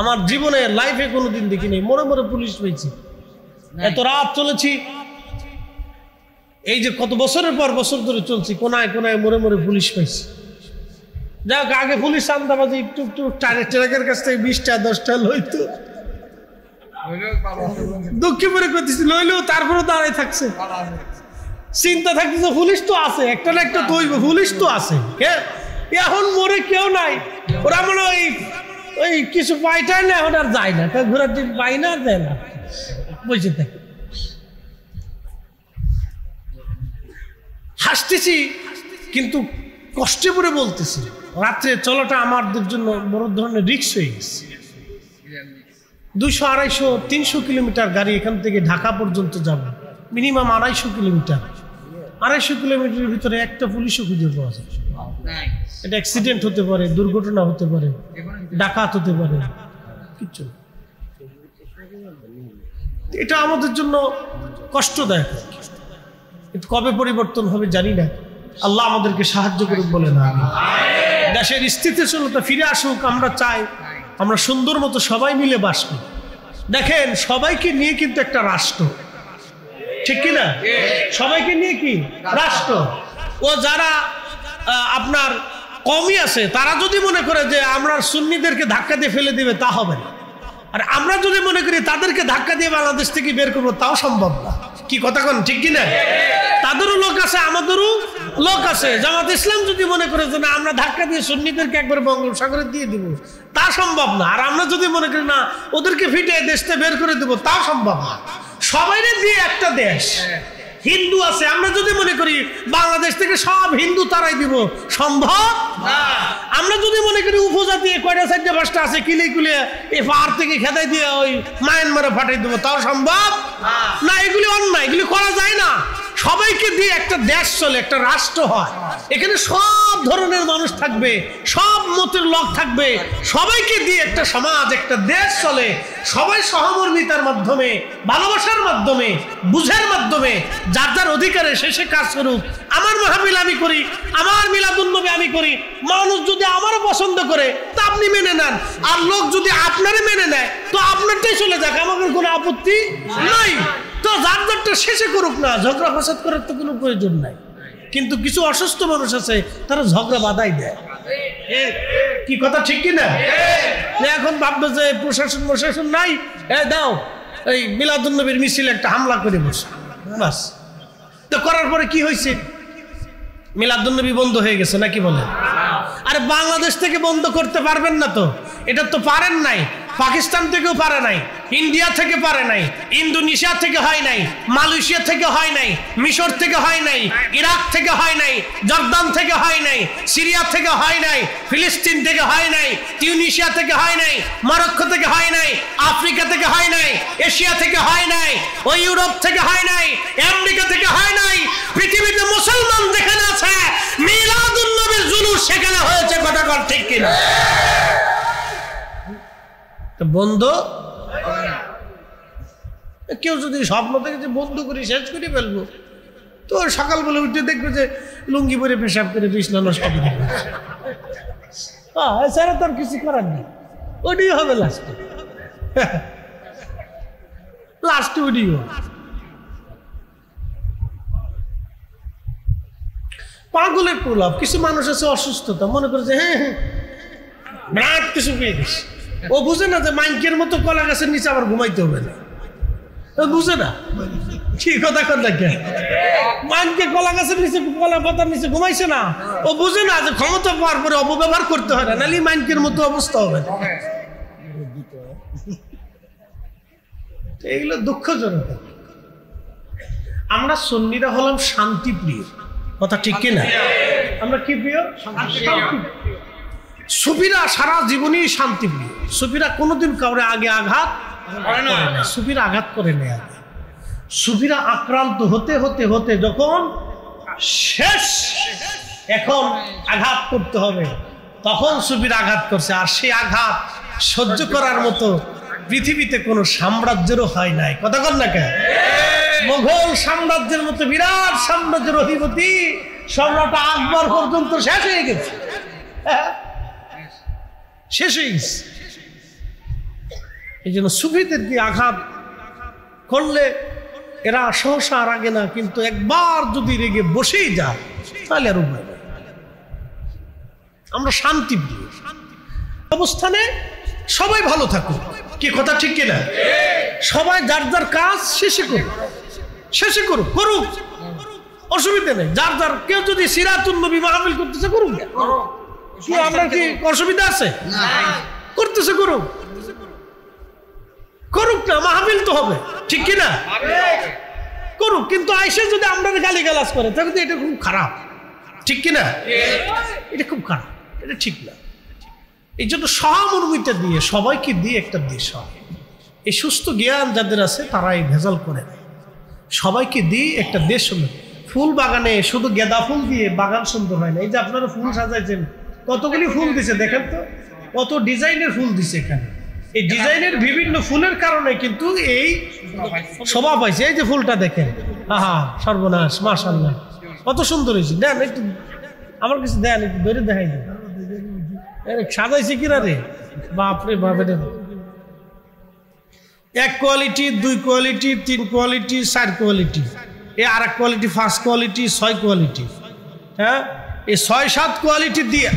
আমার জীবনে লাইফে কোনোদিন দেখিনি। মরে মরে পুলিশ পেয়েছি, এত রাত চলেছি, এই যে কত বছরের পর বছর ধরে চলছি, কোনায় কোনায় মরে মরে পুলিশ পাইছি। যাক, আগে পুলিশ চান্দাবাজি একটু একটু ট্রাকের কাছ থেকে 20টা 10টা লইতো, দুঃখে পরে করতেছি, লইলেও তারপরে দাঁড়াই থাকছে, চিন্তা থাকতেছে পুলিশ তো আছে, একটা না একটা তৈব, পুলিশ তো আছে। এখন মরে কেউ নাই, ওরা মনে ওই কিছু পাইটাই না, এখন আর যায় না, ঘোরার দিন পাই না, দেয় না, বসে থাকে। হাসতেছি কিন্তু কষ্টে পড়ে বলতেছি, রাত্রে চলাটা আমাদের জন্য বড় ধরনের রিস্ক হয়ে গেছে। 200, 250, 300 কিলোমিটার গাড়ি এখান থেকে ঢাকা পর্যন্ত যাবে, মিনিমাম 250 কিলোমিটার। 250 কিলোমিটারের ভিতরে একটা পুলিশও খুঁজে পাওয়া যায়। এটা অ্যাক্সিডেন্ট হতে পারে, দুর্ঘটনা হতে পারে, ডাকাত হতে পারে, কিচ্ছু। এটা আমাদের জন্য কষ্টদায়ক, কিন্তু কবে পরিবর্তন হবে জানি না। আল্লাহ আমাদেরকে সাহায্য করুক বলে না। দেশের স্থিতিশীলতা ফিরে আসুক, আমরা চাই আমরা সুন্দর মতো সবাই মিলে বাস করি। দেখেন, সবাইকে নিয়ে কিন্তু একটা রাষ্ট্র, ঠিক কিনা? সবাইকে নিয়ে কি রাষ্ট্র। ও যারা আপনার কওমি আছে তারা যদি মনে করে যে আমরা সুন্নিদেরকে ধাক্কা দিয়ে ফেলে দিবে, তা হবে না। আর আমরা যদি মনে করি তাদেরকে ধাক্কা দিয়ে বাংলাদেশ থেকে বের করবো, তাও সম্ভব না। কি কথা কোন ঠিক কিনা? তাদেরও লোক আছে, আমাদেরও লোক আছে। জামাত ইসলাম যদি মনে করে যে না আমরা ধাক্কা দিয়ে সুন্নিদেরকে একবার বঙ্গোপসাগরে দিয়ে দিব, তা সম্ভব না। আর আমরা যদি মনে করি না ওদেরকে ফিটে দেশ থেকে বের করে দেবো, তাও সম্ভব না। সবাইরে দিয়ে একটা দেশ। হিন্দু আছে, আমরা যদি মনে করি বাংলাদেশ থেকে সব হিন্দু তারাই দিব, সম্ভব না। আমরা যদি মনে করি উপজাতি কয়টা 4-5টা আছে কিলে কুলে এই পাহাড় থেকে খেদাই দিয়ে ওই মায়ানমারে ফাটাই দেবো, তাও সম্ভব না। এগুলি অন্যায়, এগুলি করা যায় না। সবাইকে দিয়ে একটা দেশ চলে, একটা রাষ্ট্র হয়। এখানে সব ধরনের মানুষ থাকবে, সব মতের লোক থাকবে, সবাইকে দিয়ে একটা সমাজ, একটা দেশ চলে। সবাই সহমর্মিতার মাধ্যমে, ভালোবাসার মাধ্যমে, বুঝের মাধ্যমে যার যার অধিকারে শেষে কাজ করুক। আমার মাহফিল আমি করি, আমার মিলাদুন্নবী আমি করি, মানুষ যদি আমারও পছন্দ করে তা আপনি মেনে নেন, আর লোক যদি আপনারই মেনে নেয় তো আপনারটাই চলে যাক, আমাদের কোনো আপত্তি নাই। তো যার যারটা শেষে করুক না, ঝগড়া ফাসাদ করার তো কোনো প্রয়োজন নাই। কিন্তু কিছু অসুস্থ মানুষ আছে, তারা ঝগড়া বাধাই দেয়। কি কথা ঠিক কিনা? এখন ভাববে যে প্রশাসন নাই, দাও এই মিলাদুন্নবীর মিছিল একটা হামলা করে বসে, বাস। তো করার পরে কি হয়েছে? মিলাদুন্নবী বন্ধ হয়ে গেছে নাকি বলেন? আরে বাংলাদেশ থেকে বন্ধ করতে পারবেন না তো, এটা তো পারেন নাই। পাকিস্তান থেকেও পারে নাই, ইন্ডিয়া থেকে পারে নাই, ইন্দোনেশিয়া থেকে হয় নাই, মালয়েশিয়া থেকে হয় নাই, মিশর থেকে হয় নাই, ইরাক থেকে হয় নাই, জর্দান থেকে হয় নাই, সিরিয়া থেকে হয় নাই, ফিলিস্তিন থেকে হয় নাই, তিউনিশিয়া থেকে হয় নাই, মরক্কো থেকে হয় নাই, আফ্রিকা থেকে হয় নাই, এশিয়া থেকে হয় নাই, ওই ইউরোপ থেকে হয় নাই, আমেরিকা থেকে হয় নাই। পৃথিবীতে মুসলমান যেখানে আছে মিলাদুন্নবীর জুলুস সেখানে হয়েছে। কথা কর ঠিক কিনা? বন্ধ কেউ যদি স্বপ্ন থেকে যে বন্ধ করে শেষ করে ফেলবো, তো সকালবেলা উঠে দেখবে যে লুঙ্গি পরে পেশাব করে বিছনা নষ্ট করে এছাড়া তার কিছু করার নেই। ওডিও হবে লাস্টে ওডিও। পাগলের প্রলাপ। কিছু মানুষ আছে অসুস্থতা, মনে করে যে হ্যাঁ বিরাট কিছু পেয়ে গেছে। ও বুঝে না যে মাইকের মতো কলা গাছের নিচে আবার ঘুমাইতে হবে না। ও বুঝে না। কি কথা কর না কেন? মাইকে কলা গাছের নিচে, কলা পাতার নিচে ঘুমাইছে না। ও বুঝে না যে ক্ষমতা পাওয়ার পরে অপব্যবহার করতে হয় না, নাহলে মাইকের মতো অবস্থা হবে না। এইগুলো দুঃখজনক। আমরা সুন্নিরা হলাম শান্তি প্রিয়। কথা ঠিক কিনা? আমরা কি প্রিয়? শান্তি। সুফিরা সারা জীবনই শান্তিপ্রিয়। সুফিরা কোনোদিন কাউরে আগে আঘাত করে না। সুফিরা আঘাত করে নেয় আগে। সুফিরা আক্রান্ত হতে হতে হতে যখন শেষ, এখন আঘাত করতে হবে, তখন সুফিরা আঘাত করছে। আর সেই আঘাত সহ্য করার মতো পৃথিবীতে কোনো সাম্রাজ্যেরও হয় নাই। কথা বল না কেন? মোগল সাম্রাজ্যের মতো বিরাট সাম্রাজ্যের অধিপতি সম্রাট আকবর পর্যন্ত শেষ হয়ে গেছে। শেষ হয়ে গেছে। এই জন্য সুফিদেরকে আঘাত করলে এরা সহসা রাগে না, কিন্তু একবার যদি রেগে বসেই যায় তাহলে আর উপায় নেই। আমরা শান্তি প্রিয় অবস্থানে সবাই ভালো থাকুক। কি কথা ঠিক কিনা? সবাই যার যার কাজ শেষে করুক, শেষে করুক, করুক, অসুবিধা নেই। যার যার, কেউ যদি সিরাতুন নবী মাহফিল করতেছে করুক, কি আমরা কি অসুবিধা আছে? করতেছে করুক, করুক না, মাহফিল তো হবে, ঠিক কিনা? করুক। কিন্তু আইসে যদি আমরা গালি গালাজ করে তাহলে তো এটা খুব খারাপ, ঠিক কিনা? এটা খুব খারাপ, এটা ঠিক না। এই জন্য সহমর্মিতা দিয়ে সবাইকে দিয়ে একটা দেশ হয়। এই সুস্থ জ্ঞান যাদের আছে তারা এই ভেজাল করে না। সবাইকে দিয়ে একটা দেশ হলো। ফুল বাগানে শুধু গেঁদা ফুল দিয়ে বাগান সুন্দর হয় না। এই যে আপনারা ফুল সাজাইছেন, কতগুলি ফুল দিছে দেখেন তো, কত ডিজাইনের ফুল দিছে এখানে। এই ডিজাইনের বিভিন্ন ফুলের কারণে কিন্তু এই শোভা পাইছে। এই যে ফুলটা দেখেন, আহা সর্বনাশ, মাশাআল্লাহ, কত সুন্দর হয়েছে। দেন একটু আমার কাছে দেন, একটু ধরে দেখাই দেন সাজাইছে কিনা রে, বাপরে বাপরে। 1 কোয়ালিটি, 2 কোয়ালিটি, 3 কোয়ালিটি, 4 কোয়ালিটি, এই আর এক কোয়ালিটি, 5 কোয়ালিটি, 6 কোয়ালিটি। হ্যাঁ, এই 6-7 কোয়ালিটি দিয়ে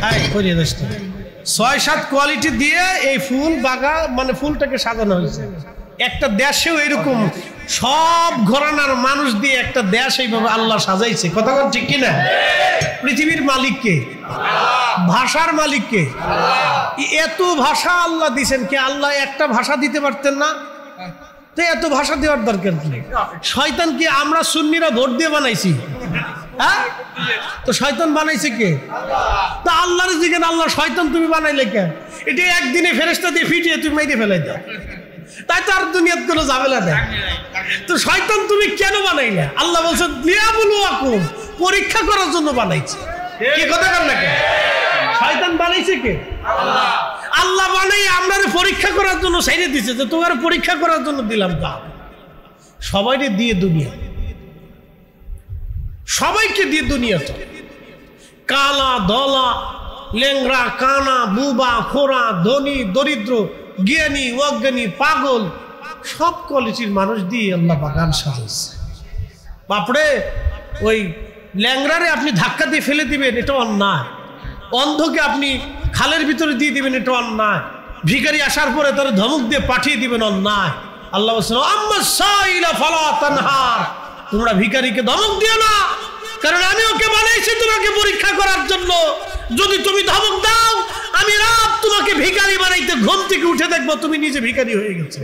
6-7 কোয়ালিটি দিয়ে এই ফুল বাগা মানে ফুলটাকে সাজানো হয়েছে। একটা দেশেও এরকম সব ঘরানার মানুষ দিয়ে একটা দেশ এইভাবে আল্লাহ সাজাইছে। কথা বল ঠিক কিনা? পৃথিবীর মালিককে, ভাষার মালিককে, এত ভাষা আল্লাহ দিছেন। কি আল্লাহ একটা ভাষা দিতে পারতেন না? তো এত ভাষা দেওয়ার দরকার কি? শয়তান কি আমরা সুন্নিরা ভোট দিয়ে বানাইছি? হ্যাঁ, তো শয়তান বানাইছে কে? তা আল্লাহর জিজ্ঞেস, আল্লাহ শয়তান তুমি বানাইলে কেন? এটা একদিনে ফেরেশতা দিয়ে ফিটিয়ে তুমি মেরে ফেলাই দাও, তাই তো আর দুনিয়াত কোনো ঝামেলা নেই। তো শয়তান তুমি কেন বানাইলে? আল্লাহ বলছে লিয়াবলুয়াকুম, পরীক্ষা করার জন্য বানাইছে। কি কথা বল না? শয়তান বানাইছে কে? আল্লাহ। আল্লাহ বানাই আমরারে পরীক্ষা করার জন্য ছেড়ে দিয়েছে, যে তোমার পরীক্ষা করার জন্য দিলাম। তা সবাইকে দিয়ে দুনিয়া, সবাইকে দিয়ে দুনিয়াটা, কালা দলা, লেংরা কানা, বুবা খোরা, ধনী দরিদ্র, জ্ঞানী অজ্ঞানী, পাগল, সব কোয়ালিটির মানুষ দিয়ে আল্লাহ বাগান সাজাইছে। বাপরে, ওই ল্যাংরারে আপনি ধাক্কা দিয়ে ফেলে দিবেন, এটা অন্যায়। অন্ধকে আপনি খালের ভিতরে দিয়ে দিবেন, এটা অন্যায়। ভিখারি আসার পরে তার ধমক দিয়ে পাঠিয়ে দিবেন, অন্যায়। আল্লাহ বলছেন আম্মা সাইলা ফালা তানহার, তোমরা ভিখারিকে ধমক দিও না, কারণ আমি ওকে বানাইছি তোমাকে পরীক্ষা করার জন্য। যদি তুমি ধমক দাও, আমি রাত তোমাকে ভিখারি বানাইতে ঘুম থেকে উঠে দেখবো তুমি নিজে ভিখারি হয়ে গেছো।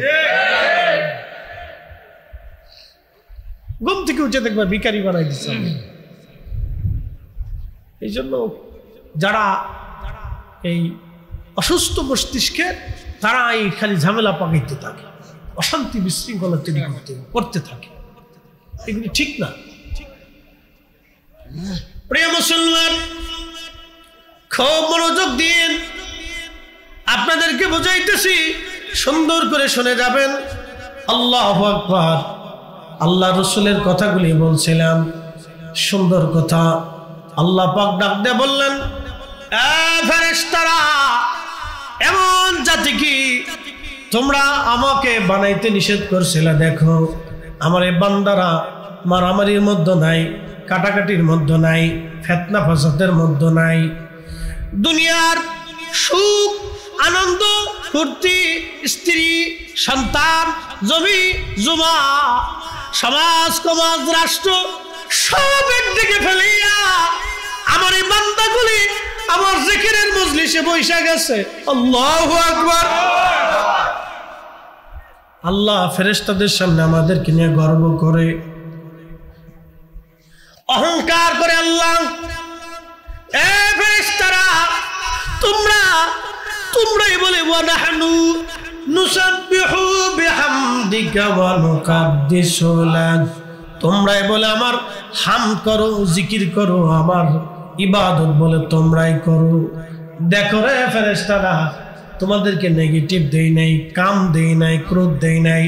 ঘুম থেকে উঠে দেখবা ভিখারি বানাই দিচ্ছে। এই জন্য যারা এই অসুস্থ মস্তিষ্কে, তারা এই খালি ঝামেলা পাকাইতে থাকে, অশান্তি বিশৃঙ্খলা তৈরি করতে থাকে, এগুলি ঠিক না। প্রিয় মুসলমান, খুব মনোযোগ দিন, আপনাদেরকে বুঝাইতেছি, সুন্দর করে শুনে যাবেন। আল্লাহু আকবার। আল্লাহ রসুলের কথাগুলি বলছিলাম, সুন্দর কথা। আল্লাহ পাক ডাক দিয়ে বললেন, ফেরেশতারা, এমন জাতি কি তোমরা আমাকে বানাইতে নিষেধ করছিলে, দেখো আমার এই বান্দারা মারামারির মধ্যে নাই, কাটাকাটির মধ্যে নাই, ফিতনা ফাসাদের মধ্যে নাই। দুনিয়ার সুখ আনন্দ ফুর্তি, স্ত্রী সন্তান, জমি জমা, সমাজ সমাজ রাষ্ট্র সব একদিকে ফেলিয়া আমার এই বান্দাগুলি আমার জিকিরের মজলিসে বসে গেছে। আল্লাহু আকবার। আল্লাহ ফেরেশতাদের সামনে আমাদেরকে নিয়ে গর্ব করে, অহংকার করে। আল্লাহ, এ ফেরেশতারা, তোমরাই বলে ওয়া নাহনু নুসাব্বিহু বিহামদিকা ওয়া নুকাদ্দিসু লাক, তোমরাই বলে আমার হামদ করো, জিকির করো, আমার ইবাদত বলে তোমরাই করো। দেখো রে ফেরেশতারা, তোমাদেরকে নেগেটিভ দেই নাই, কাম দেই নাই, ক্রোধ দেই নাই,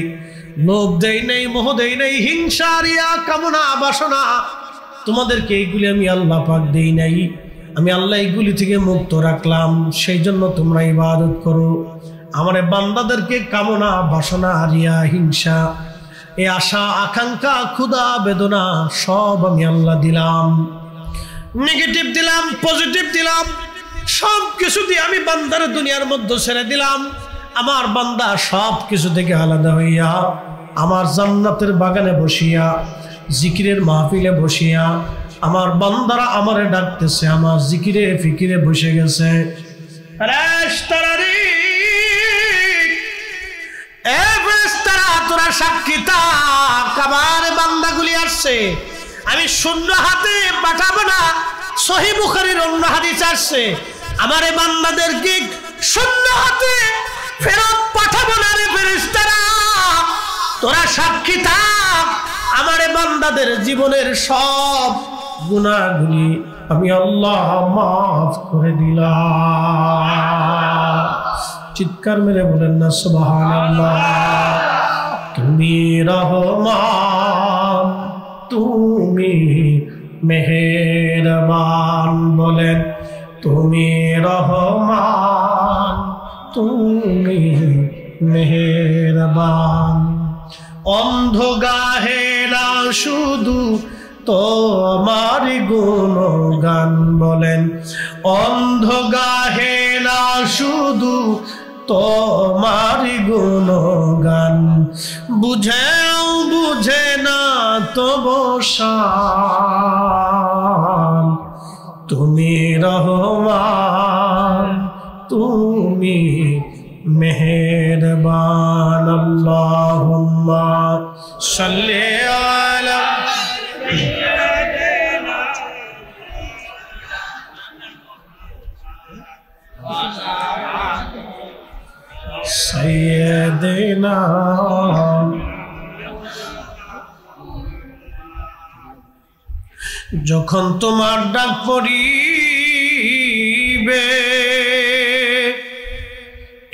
লোভ দেই নাই, মোহ দেই নাই, হিংসা, রিয়া, কামনা, বাসনা, তোমাদেরকে এইগুলি আমি আল্লাহ পাক দেই নাই। আমি আল্লাহ এইগুলি থেকে মুক্ত রাখলাম, সেই জন্য তোমরা ইবাদত করো। আমার বান্দাদেরকে কামনা, বাসনা, রিয়া, হিংসা, এই আশা, আকাঙ্ক্ষা, ক্ষুধা, বেদনা সব আমি আল্লাহ দিলাম। নেগেটিভ দিলাম, পজিটিভ দিলাম, সব কিছু দিয়ে আমি বান্দার দুনিয়ার মধ্যে ছেড়ে দিলাম। আমার বান্দা সব কিছু থেকে আলাদা হইয়া আমার জান্নাতের বাগানে বসিয়া, জিকিরের মাহফিলে বসিয়া আমার বান্দারা আমারে ডাকতেছে, আমার জিকিরে ফিকিরে বসে গেছে। তোরা সাক্ষী থাক, আমার বান্দাগুলি আসছে, আমি শূন্য হাতে পাঠাবো না। সহিহ বুখারীর অন্য হাদিস আসছে, আমার এই বান্দাদেরকে শূন্য হাতে ফেরত পাঠাবো না রে ফেরেশতারা। তোরা সাক্ষী থাক, আমার এই বান্দাদের জীবনের সব গুনাহগুলি আমি আল্লাহ মাফ করে দিলাম। চিৎকার মেরে বলেন না সুবহানাল্লাহ। তুমি রহমান, তুমি মেহেরবান, বলেন তুমি রহমান, তুমি মেহেরবান। অন্ধ গাহে না শুধু তোমার গুণগান, বলেন অন্ধ গাহে না শুধু তোমার গুণগান, বুঝেও বুঝে না তবু শান, তুমি রহমান তুমি মেহেরবান। আল্লাহুম্মা সাল্লি আলা সাইয়্যিদিনা। যখন তোমার ডাক পড়িবে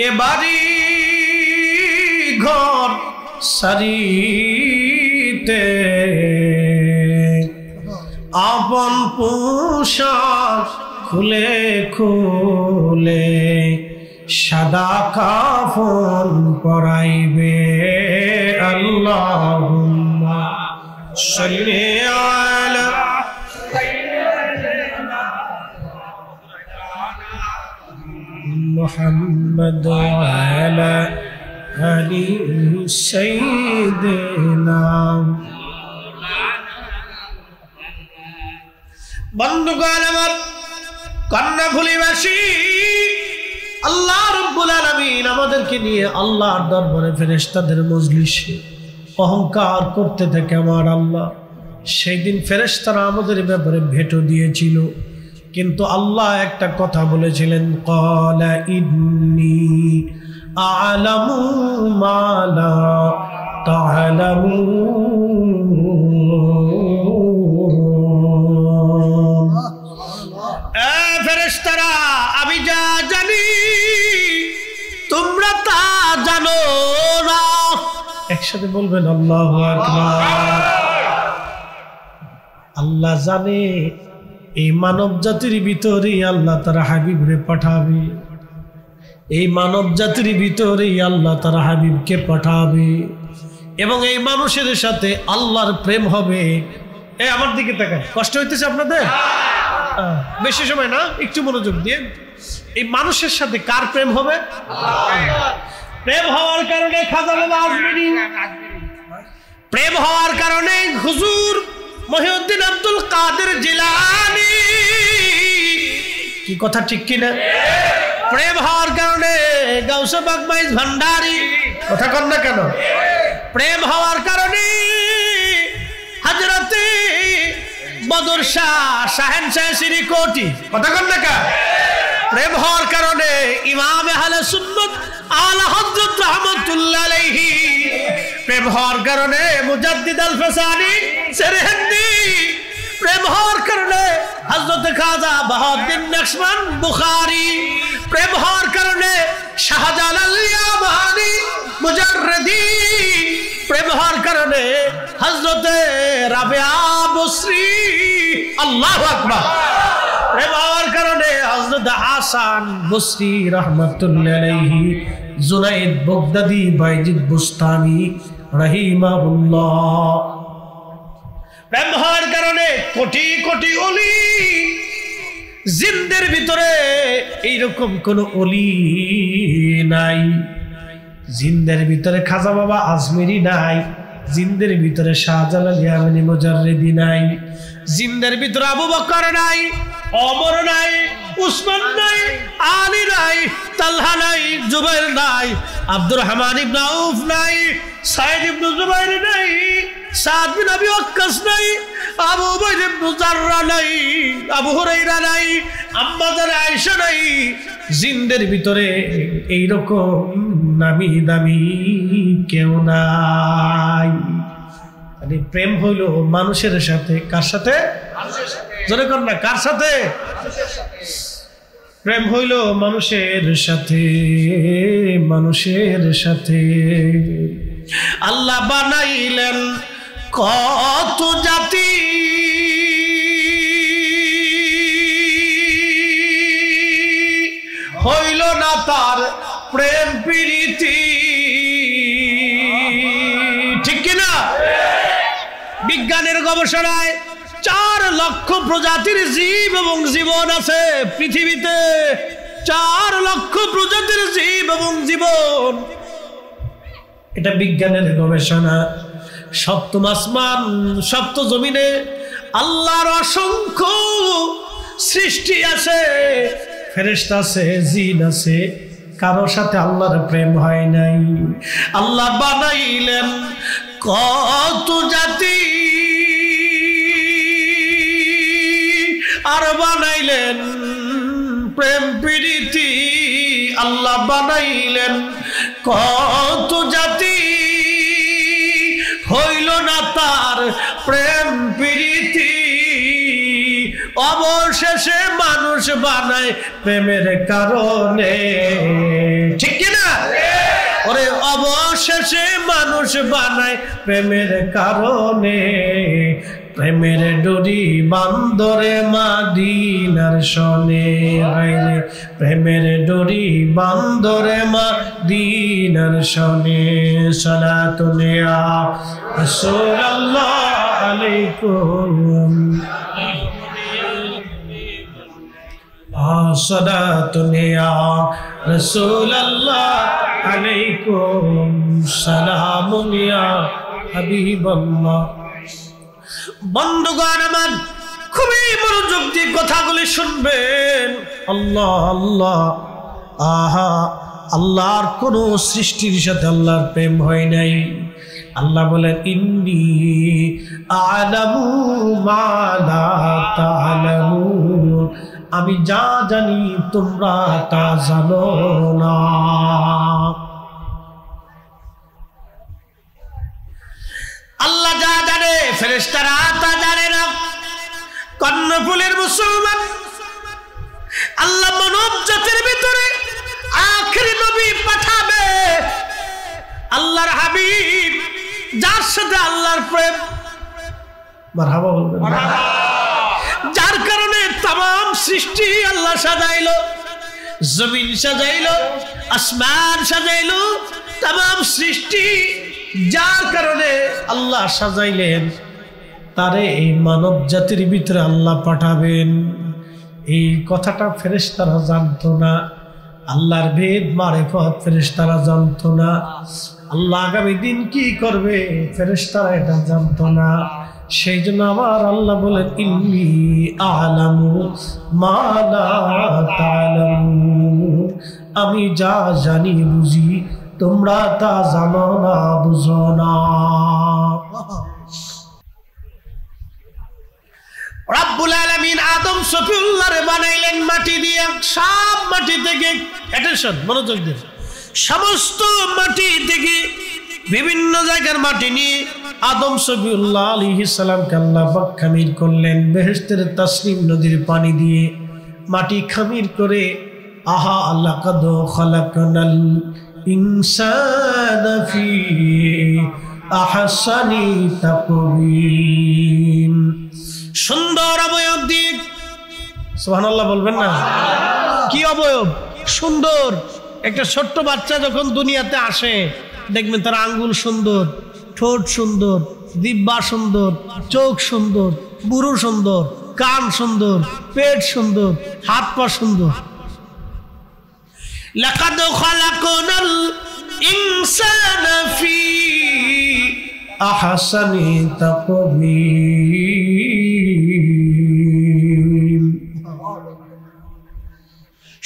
এ বাড়ি ঘর সারিতে, আপন পোশাক খুলে খুলে সাদা কাফন পরাইবে। আল্লাহুম্মা সাল্লি আলা মুহাম্মদ ওয়া আলা আলি সাইয়্যিদিনা। বন্ধুগণ আমার, কন্যা ভুলিবাসী, আল্লাহ রাব্বুল আলামিন আমাদেরকে নিয়ে আল্লাহর দরবারে ফেরেশতাদের মজলিসে অহংকার করতে থাকে আমার আল্লাহ। সেই দিন ফেরেশতারা আমাদের ব্যাপারে ভেটো দিয়েছিল, কিন্তু আল্লাহ একটা কথা বলেছিলেন, ক্বালা ইন্নী আ'লামু মা লা তা'লামুন। ফেরেশতারা, আমি যা জানি তোমরা তা জানো না। একসাথে বলবেন আল্লাহু আকবার। আল্লাহ জানে এই মানব জাতির ভিতরে আল্লাহ তার হাবিবরে পাঠাবে, এই মানব জাতির ভিতরে আল্লাহ তার হাবিবকে পাঠাবে, এবং এই মানুষের সাথে আল্লাহর প্রেম হবে। এই আমার দিকে তাকান, কষ্ট হইতেছে আপনাদের? বেশি সময় না, একটু মনোযোগ দিয়ে। এই মানুষের সাথে কার প্রেম হবে? প্রেম হওয়ার কারণে খাজা বাবা আজমিরি, প্রেম হওয়ার কারণে হুজুর মহিউদ্দিন আব্দুল কাদের জিলানী, কি কথা ঠিক কিনা? প্রেম হওয়ার কারণে গাউসে পাক মাইজ ভান্ডারী, কথা কন না কেন? প্রেম হওয়ার কারণে হযরতে বদর শাহ শাহেনশাহ শ্রীকোটি, কথা কন না কেন? প্রেম হওয়ার কারণে ইমাম আহলে সুন্নাত আলা হযরত রাহমাতুল্লাহ আলাইহি, প্রেম হওয়ার কারণে মুজাদ্দিদ আল ফাসানি সেরহিন্দি, প্রেম হওয়ার কারণে হযরত খাজা বাহাউদ্দিন নকশবন্দ বুখারী, প্রেম হওয়ার কারণে শাহজালাল ইয়ামানি মুজাররদি, প্রেম হওয়ার কারণে হযরত রাবিয়া বসরি, আল্লাহু আকবার, প্রেম হওয়ার কারণে হযরত হাসান বসরি রাহমাতুল্লাহ আলাইহি, জুনাইদ বাগদাদি, বাইজিদ বুস্তামি রাহিমাহুল্লাহ। প্রেম হওয়ার কারণে কোটি কোটি ওলি, জিন্দের ভিতরে এইরকম কোন ওলি নাই, জিন্দের ভিতরে খাজা বাবা আজমিরি নাই, জিন্দের ভিতরে শাহজালাল ইয়ামানি মুজাররিদি নাই, জিন্দের ভিতরে আবু বকর নাই, ওমর নাই, উসমান নাই, আলী নাই, তালহা নাই, জুবাইর নাই, আব্দুর রহমান ইবনে আউফ নাই, সাইদ ইবনে জুবাইর নাই, সাদ বিন আবি ওয়াক্কাস নাই, আবু উবাইদ ইবনে জাররা নাই, আবু হুরায়রা নাই, আম্মা জান আয়েশা নাই। জিন্দের ভিতরে এইরকম নামি দামি কেউ নাই। মানে প্রেম হইল মানুষের সাথে, কার সাথে? জোরে কর না, কার সাথে? প্রেম হইল মানুষের সাথে, মানুষের সাথে। আল্লাহ বানাইলেন কত জাতি, হইল না তার প্রেম প্রীতি, বিজ্ঞানের গবেষণায় 4 লক্ষ প্রজাতির জীব এবং জীবন আছে পৃথিবীতে। 4 লক্ষ প্রজাতির জীব এবং জীবন, এটা বিজ্ঞানের গবেষণা। সপ্তম আসমান, সপ্ত জমিনে আল্লাহর অসংখ্য সৃষ্টি আছে, ফেরেশতা আছে, জিন আছে। কারো সাথে আল্লাহর প্রেম হয় নাই। আল্লাহ বানাইলেন কত জাতি, আর বানাইলেন প্রেম প্রীতি। আল্লাহ বানাইলেন কত জাতি, হইল না তার প্রেম প্রীতি। অবশেষে মানুষ বানায় প্রেমের কারণে, ঠিক কিনা? ওরে অবশেষে মানুষ বানায় প্রেমের কারণে। প্রেমের ডোরি বান্দরে মাদিনার শনে, প্রেমের ডোরি বান্দরে মাদিনার শনে। সালাতুন ইয়া রাসূলুল্লাহ আলাইকুম, সালাতুন ইয়া রাসূলুল্লাহ আলাইকুম, সালামুন ইয়া হাবিবাল্লাহ। বন্ধুগণ আমার, খুবই মনোযোগ দিয়ে কথাগুলি শুনবেন। আল্লাহ আল্লাহ, আহা, আল্লাহর কোন সৃষ্টির সাথে আল্লাহর প্রেম হয় নাই। আল্লাহ বলেন ইন্নী আ'লামু মা লা তা'লামুন, আমি যা জানি তোমরা তা জানো না। আল্লাহ যা জানে ফেরেশতারা তা জানে না। কর্ণফুলের মুসলমান, আল্লাহ মানব জাতির ভিতরে আখেরি নবী পাঠাবে, আল্লাহর হাবিব, যার সাথে আল্লাহর প্রেম। মারহাবা বলবেন, যার কারণে तमाम সৃষ্টি আল্লাহ সাজাইলো, জমিন সাজাইলো, আসমান সাজাইলো, तमाम সৃষ্টি যার কারণে আল্লাহ সাজাইলেন, তারে এই মানব জাতির ভিতরে আল্লাহ পাঠাবেন। এই কথাটা ফেরেশতারা জানতো না। আল্লাহর ভেদ মারিফত ফেরেশতারা জানতো না। আল্লাহ আগামী দিন কি করবে ফেরেশতারা এটা জানতো না। সেই জন্য আমার আল্লাহ বলেন ইন্নী আ'লামু মা লা তা'লামুন, আমি যা জানি বুঝি তোমরা তা জানো না, বুঝো না। রব্বুল আলামিন আদম সফিউল্লাহরে বানাইলেন মাটি দিয়ে। সব মাটি থেকে, অ্যাটেনশন, মনোযোগ দিন, সমস্ত মাটি থেকে বিভিন্ন জায়গার মাটি নিয়ে আদম সফিউল্লাহ আলাইহিস সালামকে আল্লাহ পাক খামির করলেন বেহেশতের তাসনিম নদীর পানি দিয়ে। মাটি খামির করে, আহা লাকাদ খালাকনাল ইনসানা ফি আহসানি তাকওয়িম, সুন্দর অবয়ব দিয়ে। সুবহানাল্লাহ বলবেন না? কি অবয়ব সুন্দর! একটা ছোট্ট বাচ্চা যখন দুনিয়াতে আসে দেখবেন তার আঙ্গুল সুন্দর, ঠোঁট সুন্দর, জিহ্বা সুন্দর, চোখ সুন্দর, বুড়ো সুন্দর, কান সুন্দর, পেট সুন্দর, হাত পা সুন্দর। লাকাদ খালাকনাল ইনসানা ফি আহসানি তাকওয়িম,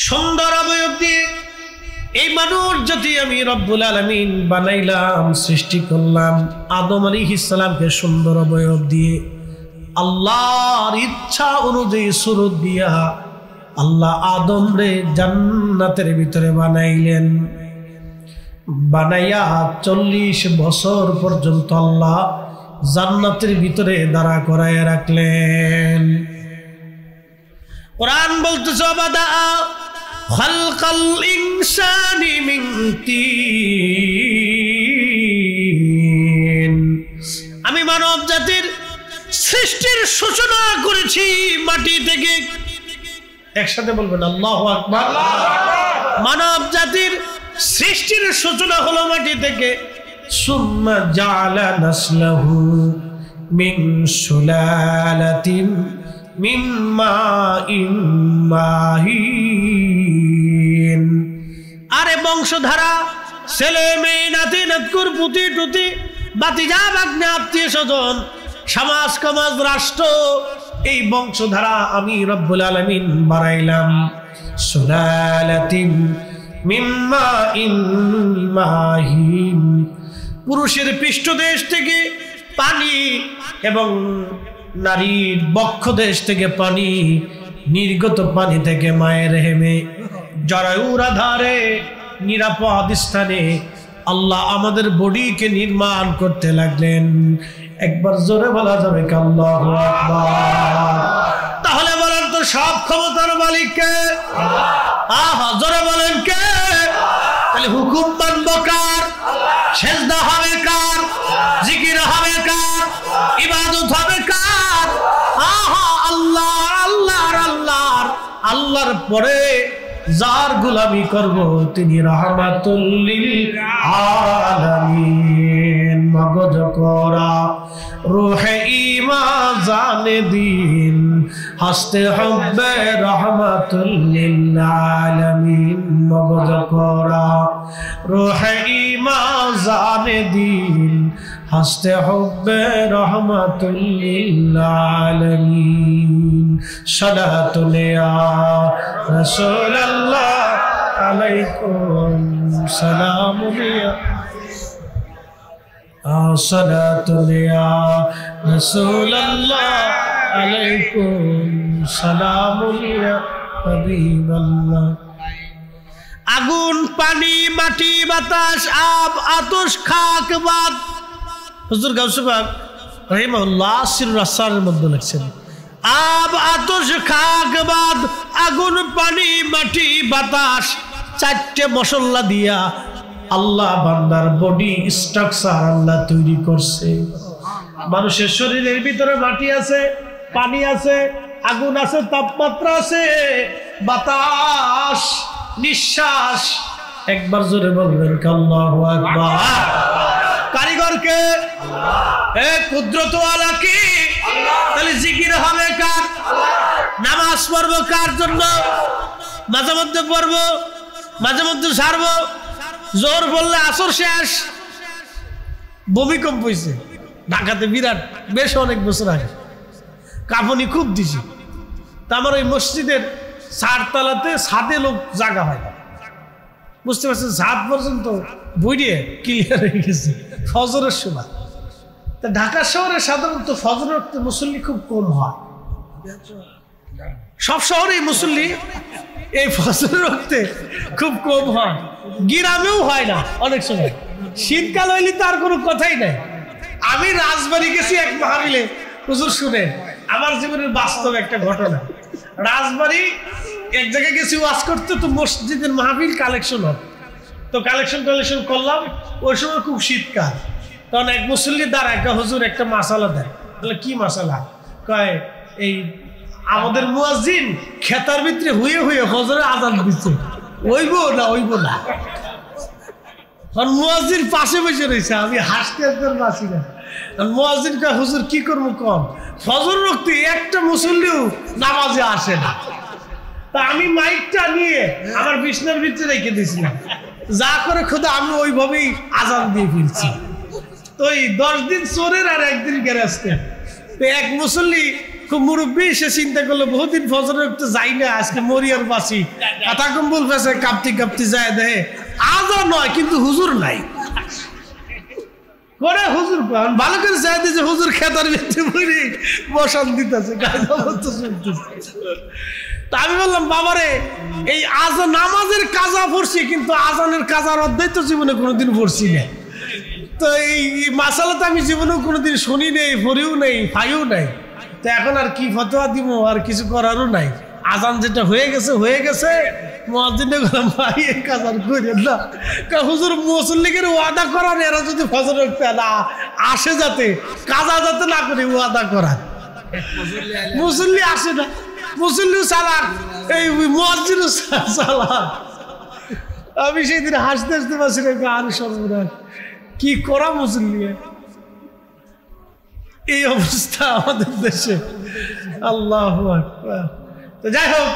সুন্দর অবয়ব দিয়ে এই মানুষ জাতি আমি রব্বুল আলামিন বানাইলাম, সৃষ্টি করলাম। আদম আলাইহিস সালামকে সুন্দর অবয়ব দিয়ে আল্লাহর ইচ্ছা অনুযায়ী সুরত দিয়া আল্লাহ আদম রে জান্নাতের ভিতরে বানাইলেন। বানাইয়া 40 বছর পর্যন্ত আল্লাহ জান্নাতের ভিতরে দাঁড়া করাইয়া রাখলেন। কোরআন বলতেছে বাদা খালকাল ইনসানি মিন তিন, আমি মানব জাতির সৃষ্টির সূচনা করেছি মাটি থেকে। একসাথে বলবেন আল্লাহু আকবার। মানব জাতির সৃষ্টির সূচনা হলো মাটি থেকে। সুম্মা জাআলা নাসলাহু মিন সুলালাতিন মিন মাইন মাহিন। আরে বংশধারা, ছেলে মেয়ে নাতি নাতকুর পুতি টুতি বাতিজা বাগনা আত্মীয় স্বজন সমাজ সমাজ রাষ্ট্র, এই বংশধারা আমি রব্বুল আলামিন বানাইলাম। সুলালাতিন মিন মাইন মাহিন, পুরুষের পৃষ্ঠদেশ থেকে পানি এবং নারীর বক্ষদেশ থেকে পানি, নির্গত পানি থেকে মায়ের হেমে জরায়ুর আধারে নিরাপদ স্থানে আল্লাহ আমাদের বডিকে নির্মাণ করতে লাগলেন। একবার জোরে বলা যাবে কি আল্লাহু আকবার? তাহলে বলেন তো সব ক্ষমতার মালিক কে? আহা, জোরে বলেন কে? তাহলে হুকুম মানব কার? সেজদা হবে কার? জিকির হবে কার? ইবাদত হবে কার? আহা, আল্লাহ আল্লাহর আল্লাহর আল্লাহর পরে যার গোলামি করব তিনি রাহমাতুল লিল আলামিন। মগজ করা রূহে ঈমান জানে দিন, হাসতে হবে রাহমাতুল লিল আলামিন। মগজ করা রূহে ঈমান জানে দিন, হাসতে হবে রাহমাতুল লিল আলামিন। সালাতুল ইয়া রাসূলুল্লাহ আলাইকুম সালামুল ইয়া সালাতুল ইয়া রাসূলুল্লাহ আলাইকুম সালামুল ইয়া হাবিবাল্লাহ। আগুন, পানি, মাটি, বাতাস, আব, আতশ, খাক, বাদ। হুজুর গাউসে পাক রাহিমাহুল্লাহ সিরুল আসরারের মধ্যে লিখছেন, আব, আতশ, খাক, বাদ, আগুন, পানি, মাটি, বাতাস, চারটে মশলা দিয়া আল্লাহ বান্দার বডি স্ট্রাকচার আল্লাহ তৈরি করছে। মানুষের শরীরের ভিতরে মাটি আছে, পানি আছে, আগুন আছে, তাপমাত্রা আছে, বাতাস, নিঃশ্বাস। একবার জোরে বলবেন আল্লাহু আকবার। কারিগরকে কুদরতওয়ালা কি? তাহলে জিকির হবে কার? নামাজ পড়বো কার জন্য? মাঝে মধ্যে পড়বো, মাঝে মধ্যে ছাড়বো। জোর বললে আসর শেষ। ভূমিকম্প হয়েছে ঢাকাতে বিরাট, বেশ অনেক বছর আগে। কাঁপুনি খুব দিছি। তা আমার ওই মসজিদের চারতলাতে ছাদে লোক জায়গা হয় না, বুঝতে পারছেন? ছাদ পর্যন্ত বইয়ে ক্লিয়ার হয়ে গেছে ফজরের সময়। তা ঢাকা শহরে সাধারণত ফজরের রক্তে মুসল্লি খুব কম হয়। সব শহরেই মুসল্লি এই ফজরের রক্তে খুব কম হয়, গ্রামেও হয় না অনেক সময়। শীতকাল হইলে তার কোনো কথাই নাই। আমি রাজবাড়ি গেছি এক মাহফিলে, হুজুর শুনেন আমার জীবনের বাস্তব একটা ঘটনা। রাজবাড়ি এক জায়গায় গেছি ওয়াজ করতে, তো মসজিদের মাহফিল কালেকশন হবে, তো কালেকশন করলাম। ওই সময় খুব শীতকাল, তখন এক মুসল্লি দাঁড়ায়, হুজুর একটা মাসালা দেয়। বলে কি মাসালা? কয় এই আমাদের মুয়াজ্জিন খেতার ভিতরে হুয়ে হুয়ে ফজরের আযান দিচ্ছে, ওইব না। মুয়াজ্জিন পাশে বসে রয়েছে, আমি হাসতে পারছি না। মুয়াজ্জিন কয় হুজুর কি করবো কম, ফজর রক্তে একটা মুসল্লিও নামাজে আসে না। তা আমি মাইকটা নিয়ে আমার বিছনার ভিতরে রেখে দিয়েছিলাম, যা করে খোদা আমি ওইভাবেই আযান দিয়ে ফিরছি। তো এই 10 দিন চোরের আর একদিন গেরাজতে। তো এক মুসল্লি খুব মুরব্বী, সে চিন্তা করলো বহুদিন ফজর রক্তে যাই না, আজকে মরিয়ার বাসি কথা কম্বল ফেসে কাঁপতে যায় দেহে আজান নয় কিন্তু হুজুর নাই। করে হুজুর ভালো করে চাই দিয়েছে, হুজুর খেতার ভিতরে বসান দিতেছে। তা আমি বললাম বাবারে, এই আজান নামাজের কাজা পড়ছি কিন্তু আজানের কাজার অধ্যায় তো জীবনে কোনোদিন পড়ছি না। তো এই মাসালা তো আমি জীবনেও কোনোদিন শুনি নেই, পড়িও নেই, পাইও নাই। তো এখন আর কি ফতোয়া দিব, আর কিছু করারও নাই। আজান যেটা হয়ে গেছে। মুয়াজ্জিনে বললাম ভাই এই কাজ আর করেন না, হুজুর মুসল্লিদের ওয়াদা করার, এরা যদি ফজর রক্তে না আসে যাতে কাজা যাতে না করে ওয়াদা করা। মুসল্লি আসে না, মুসল্লিও চালাক, এই মুয়াজ্জিনও চালাক। আমি সেই দিন হাসতে পারছি না, আর সর্বনাশ কি করা মুসল্লি। এই অবস্থা আমাদের দেশে। আল্লাহু আকবার। তো যাই হোক,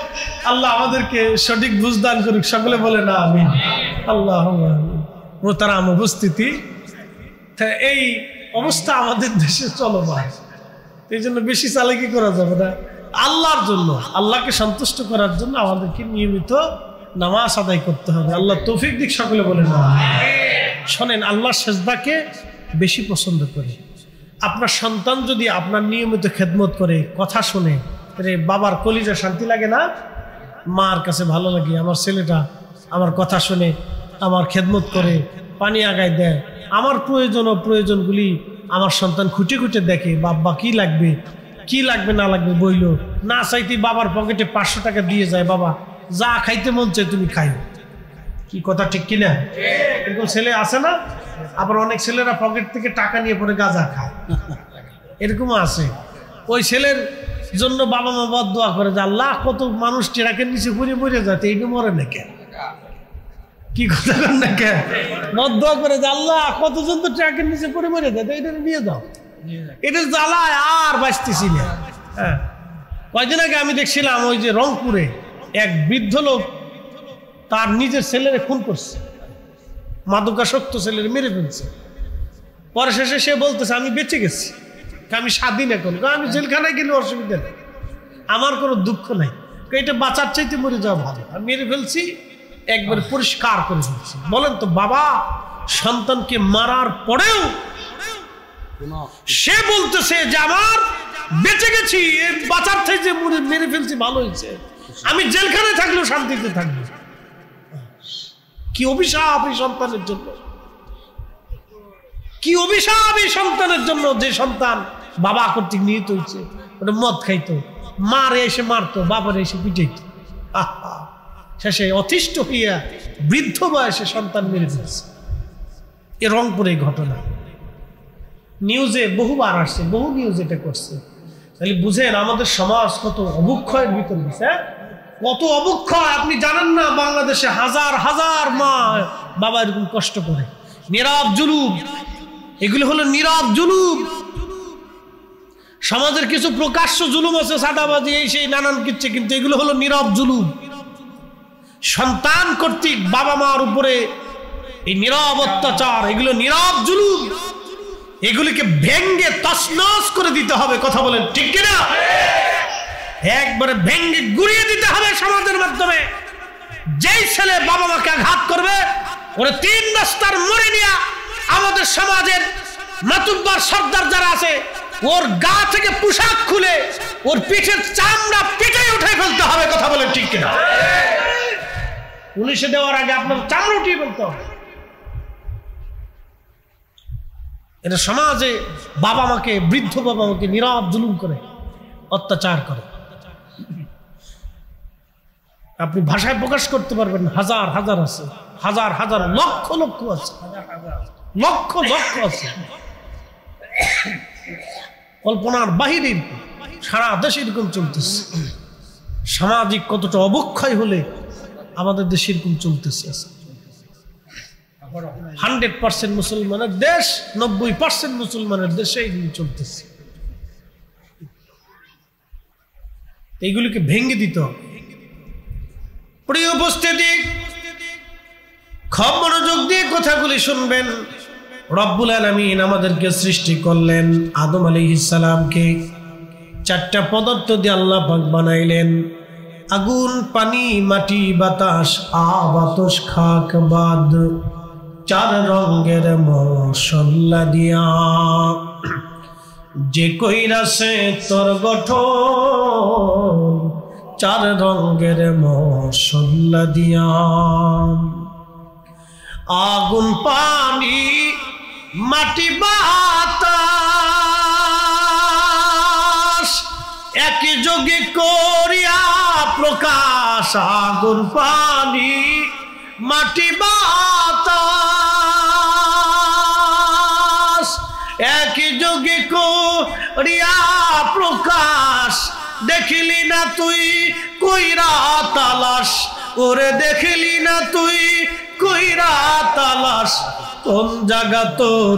আল্লাহ আমাদেরকে সঠিক বুঝ দান করুক, সকলে বলে না আমিন। আল্লাহুম্মা আমিন। মোহতারাম উপস্থিতি, এই অবস্থা আমাদের দেশে চলমান। এই জন্য বেশি চালাকি করা যাবে না। আল্লাহর জন্য, আল্লাহকে সন্তুষ্ট করার জন্য আমাদেরকে নিয়মিত নামাজ আদায় করতে হবে। আল্লাহ তৌফিক দিক, সকলে বলে না। শোনেন, আল্লাহ সেজদাকে বেশি পছন্দ করে। আপনার সন্তান যদি আপনার নিয়মিত খেদমত করে, কথা শুনে, বাবার কলিজা শান্তি লাগে না? মার কাছে ভালো লাগে, আমার ছেলেটা আমার কথা শুনে, আমার খেদমত করে, পানি আগায় দেয়, আমার প্রয়োজন ও প্রয়োজনগুলি আমার সন্তান খুঁটে খুঁটে দেখে। বাবা কি লাগবে, কি লাগবে না লাগবে বইল না চাইতে বাবার পকেটে 500 টাকা দিয়ে যায়, বাবা যা খাইতে মন চায় তুমি খাইও। কি কথা ঠিক কিনা? এরকম ছেলে আছে না? আবার অনেক ছেলেরা পকেট থেকে টাকা নিয়ে পরে গাঁজা খায়, এরকমও আছে। ওই ছেলের জন্য বাবা মা বদদোয়া করে যে আল্লাহ কত মানুষ ট্রাকের নিচে পড়ে মরে যাতে, এইটা মরে না কেন? কি কথা কর না কেন? বদদোয়া করে যে আল্লাহ কতজন তো ট্রাকের নিচে পড়ে মরে যাতে, এটা নিয়ে যাও, এটা জ্বালায় আর বাঁচতেছি না। হ্যাঁ, কয়দিন আগে আমি দেখছিলাম ওই যে রংপুরে এক বৃদ্ধ লোক তার নিজের ছেলেরে খুন করছে, মাদকাসক্ত ছেলের মেরে ফেলছে। পরে শেষে সে বলতেছে আমি বেঁচে গেছি, আমি স্বাধীন এখন, আমি জেলখানায় গেলে অসুবিধা নেই, আমার কোনো দুঃখ নাই, এটা বাঁচার চাইতে মরে যাওয়া ভালো, আমি মেরে ফেলছি, একবার পরিষ্কার করে ফেলছি। বলেন তো বাবা সন্তানকে মারার পরেও সে বলতেছে যে আমার বেঁচে গেছি, বাঁচার চাইতে মেরে ফেলছি ভালো হয়েছে, আমি জেলখানায় থাকলেও শান্তিতে থাকবো। কি অভিশাপ এই সন্তানের জন্য, কি অভিশাপ এই সন্তানের জন্য, যে সন্তান বাবা কর্তৃক নিহিত হয়েছে। ওটা মদ খাইতো, মারে এসে মারতো, বাবার এসে পিটাইতো, শেষে অতিষ্ঠ হইয়া বৃদ্ধ বয়সে সন্তান মেরে ফেলছে। এ রংপুরে ঘটনা নিউজে বহুবার আসছে, বহু নিউজ এটা করছে। তাহলে বুঝেন আমাদের সমাজ কত অবক্ষয়ের ভিতর দিচ্ছে, কত অবক্ষয় আপনি জানেন না। বাংলাদেশে হাজার হাজার মা বাবা এরকম কষ্ট করে, নীরব জুলুম, এগুলো হলো নীরব জুলুম। সমাজের কিছু প্রকাশ্য জুলুম আছে, সাদাবাজি এই সেই নানান কিছু, কিন্তু এগুলো হলো নীরব জুলুম। সন্তান কর্তৃক বাবা মার উপরে এই নীরব অত্যাচার, এগুলো নীরব জুলুম, এগুলিকে ভেঙ্গে তছনছ করে দিতে হবে। কথা বলেন ঠিক কিনা? একবারে ভেঙ্গে গুড়িয়ে দিতে হবে সমাজের মাধ্যমে। যেই ছেলে বাবা মাকে আঘাত করবে ওরে 3 রাস্তার মোড়ে নিয়ে আমাদের সমাজের মাতুব্বার সর্দার যারা আছে ওর গা থেকে পোশাক খুলে ওর পিঠের চামড়া পিঠে উঠে ফেলতে হবে। কথা বলেন ঠিক কিনা? পুলিশে দেওয়ার আগে আপনার চামড়া উঠিয়ে ফেলতে হবে। এটা সমাজে বাবা মাকে, বৃদ্ধ বাবা মাকে নীরব জুলুম করে, অত্যাচার করে। আপনি ভাষায় প্রকাশ করতে পারবেন, হাজার হাজার আছে, হাজার হাজার লক্ষ লক্ষ আছে, লক্ষ লক্ষ আছে, কল্পনার বাহিরে সারা দেশে এরকম চলতেছে। সামাজিক কতটা অবক্ষয় হলে আমাদের দেশে এরকম চলতেছে। 100% মুসলমানের দেশ, 90% মুসলমানের দেশে এগুলি চলতেছে। এইগুলিকে ভেঙে দিতে হবে। প্রিয় উপস্থিতি, খুব মনোযোগ দিয়ে কথাগুলি শুনবেন। রব্বুল আলামিন আমাদেরকে সৃষ্টি করলেন, আদম আলাইহিস সালামকে 4টা পদার্থ দিয়ে আল্লাহ পাক বানাইলেন, আগুন, পানি, মাটি, বাতাস, বাতাস, খাক, বাদ, 4 রঙের মশলা দিয়া যে কইরাছে তোর গঠন, 4 রঙের মশলা দিয়া। আগুন, পানি, মাটি, বাতাস একই যোগে করিয়া প্রকাশ। আগুন, পানি, মাটি, বাতাস একই যোগে করিয়া প্রকাশ। দেখিলি না তুই কইরা তালাশ, ওরে দেখিলি না তুই কইরা তালাশ, কোন জায়গা তোর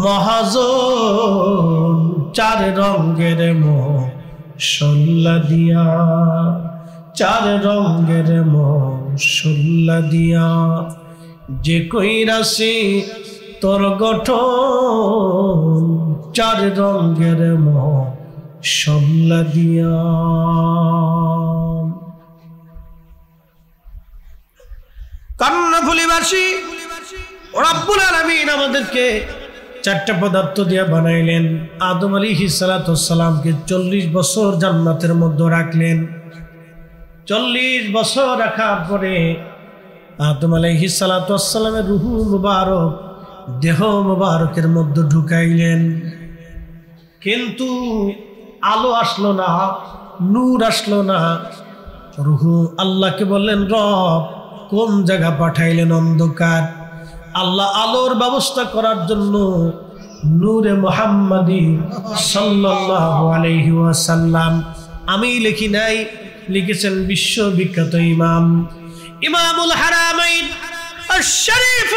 মহাজন, চার রঙের মশলা দিয়া, চার রঙের মশলা দিয়া, যে কইরাছি তোর গঠন চার রঙের মশলা দিয়া। কর্ণফুলীবাসী রব্বুল আলামিন আমাদেরকে চারটা পদার্থ দিয়ে বানাইলেন। আদম আলাইহিস সালাতু সালামকে 40 বছর জান্নাতের মধ্যে রাখলেন। 40 বছর রাখার পরে আদম আলাইহিস সালাতু সালামের রূহ মুবারক দেহ মুবারকের মধ্যে ঢুকাইলেন, কিন্তু আলো আসলো না, নূর আসলো না। রূহ আল্লাহকে বললেন, রব কোন জায়গা পাঠাইলেন অন্ধকার? আল্লাহ আলোর ব্যবস্থা করার জন্য নূরে মুহাম্মাদি সাল্লাল্লাহু আলাইহি ওয়াসাল্লাম, আমি লিখি নাই, লিখেছেন বিশ্ববিখ্যাত ইমামুল হারামাইন আশ-শরীফ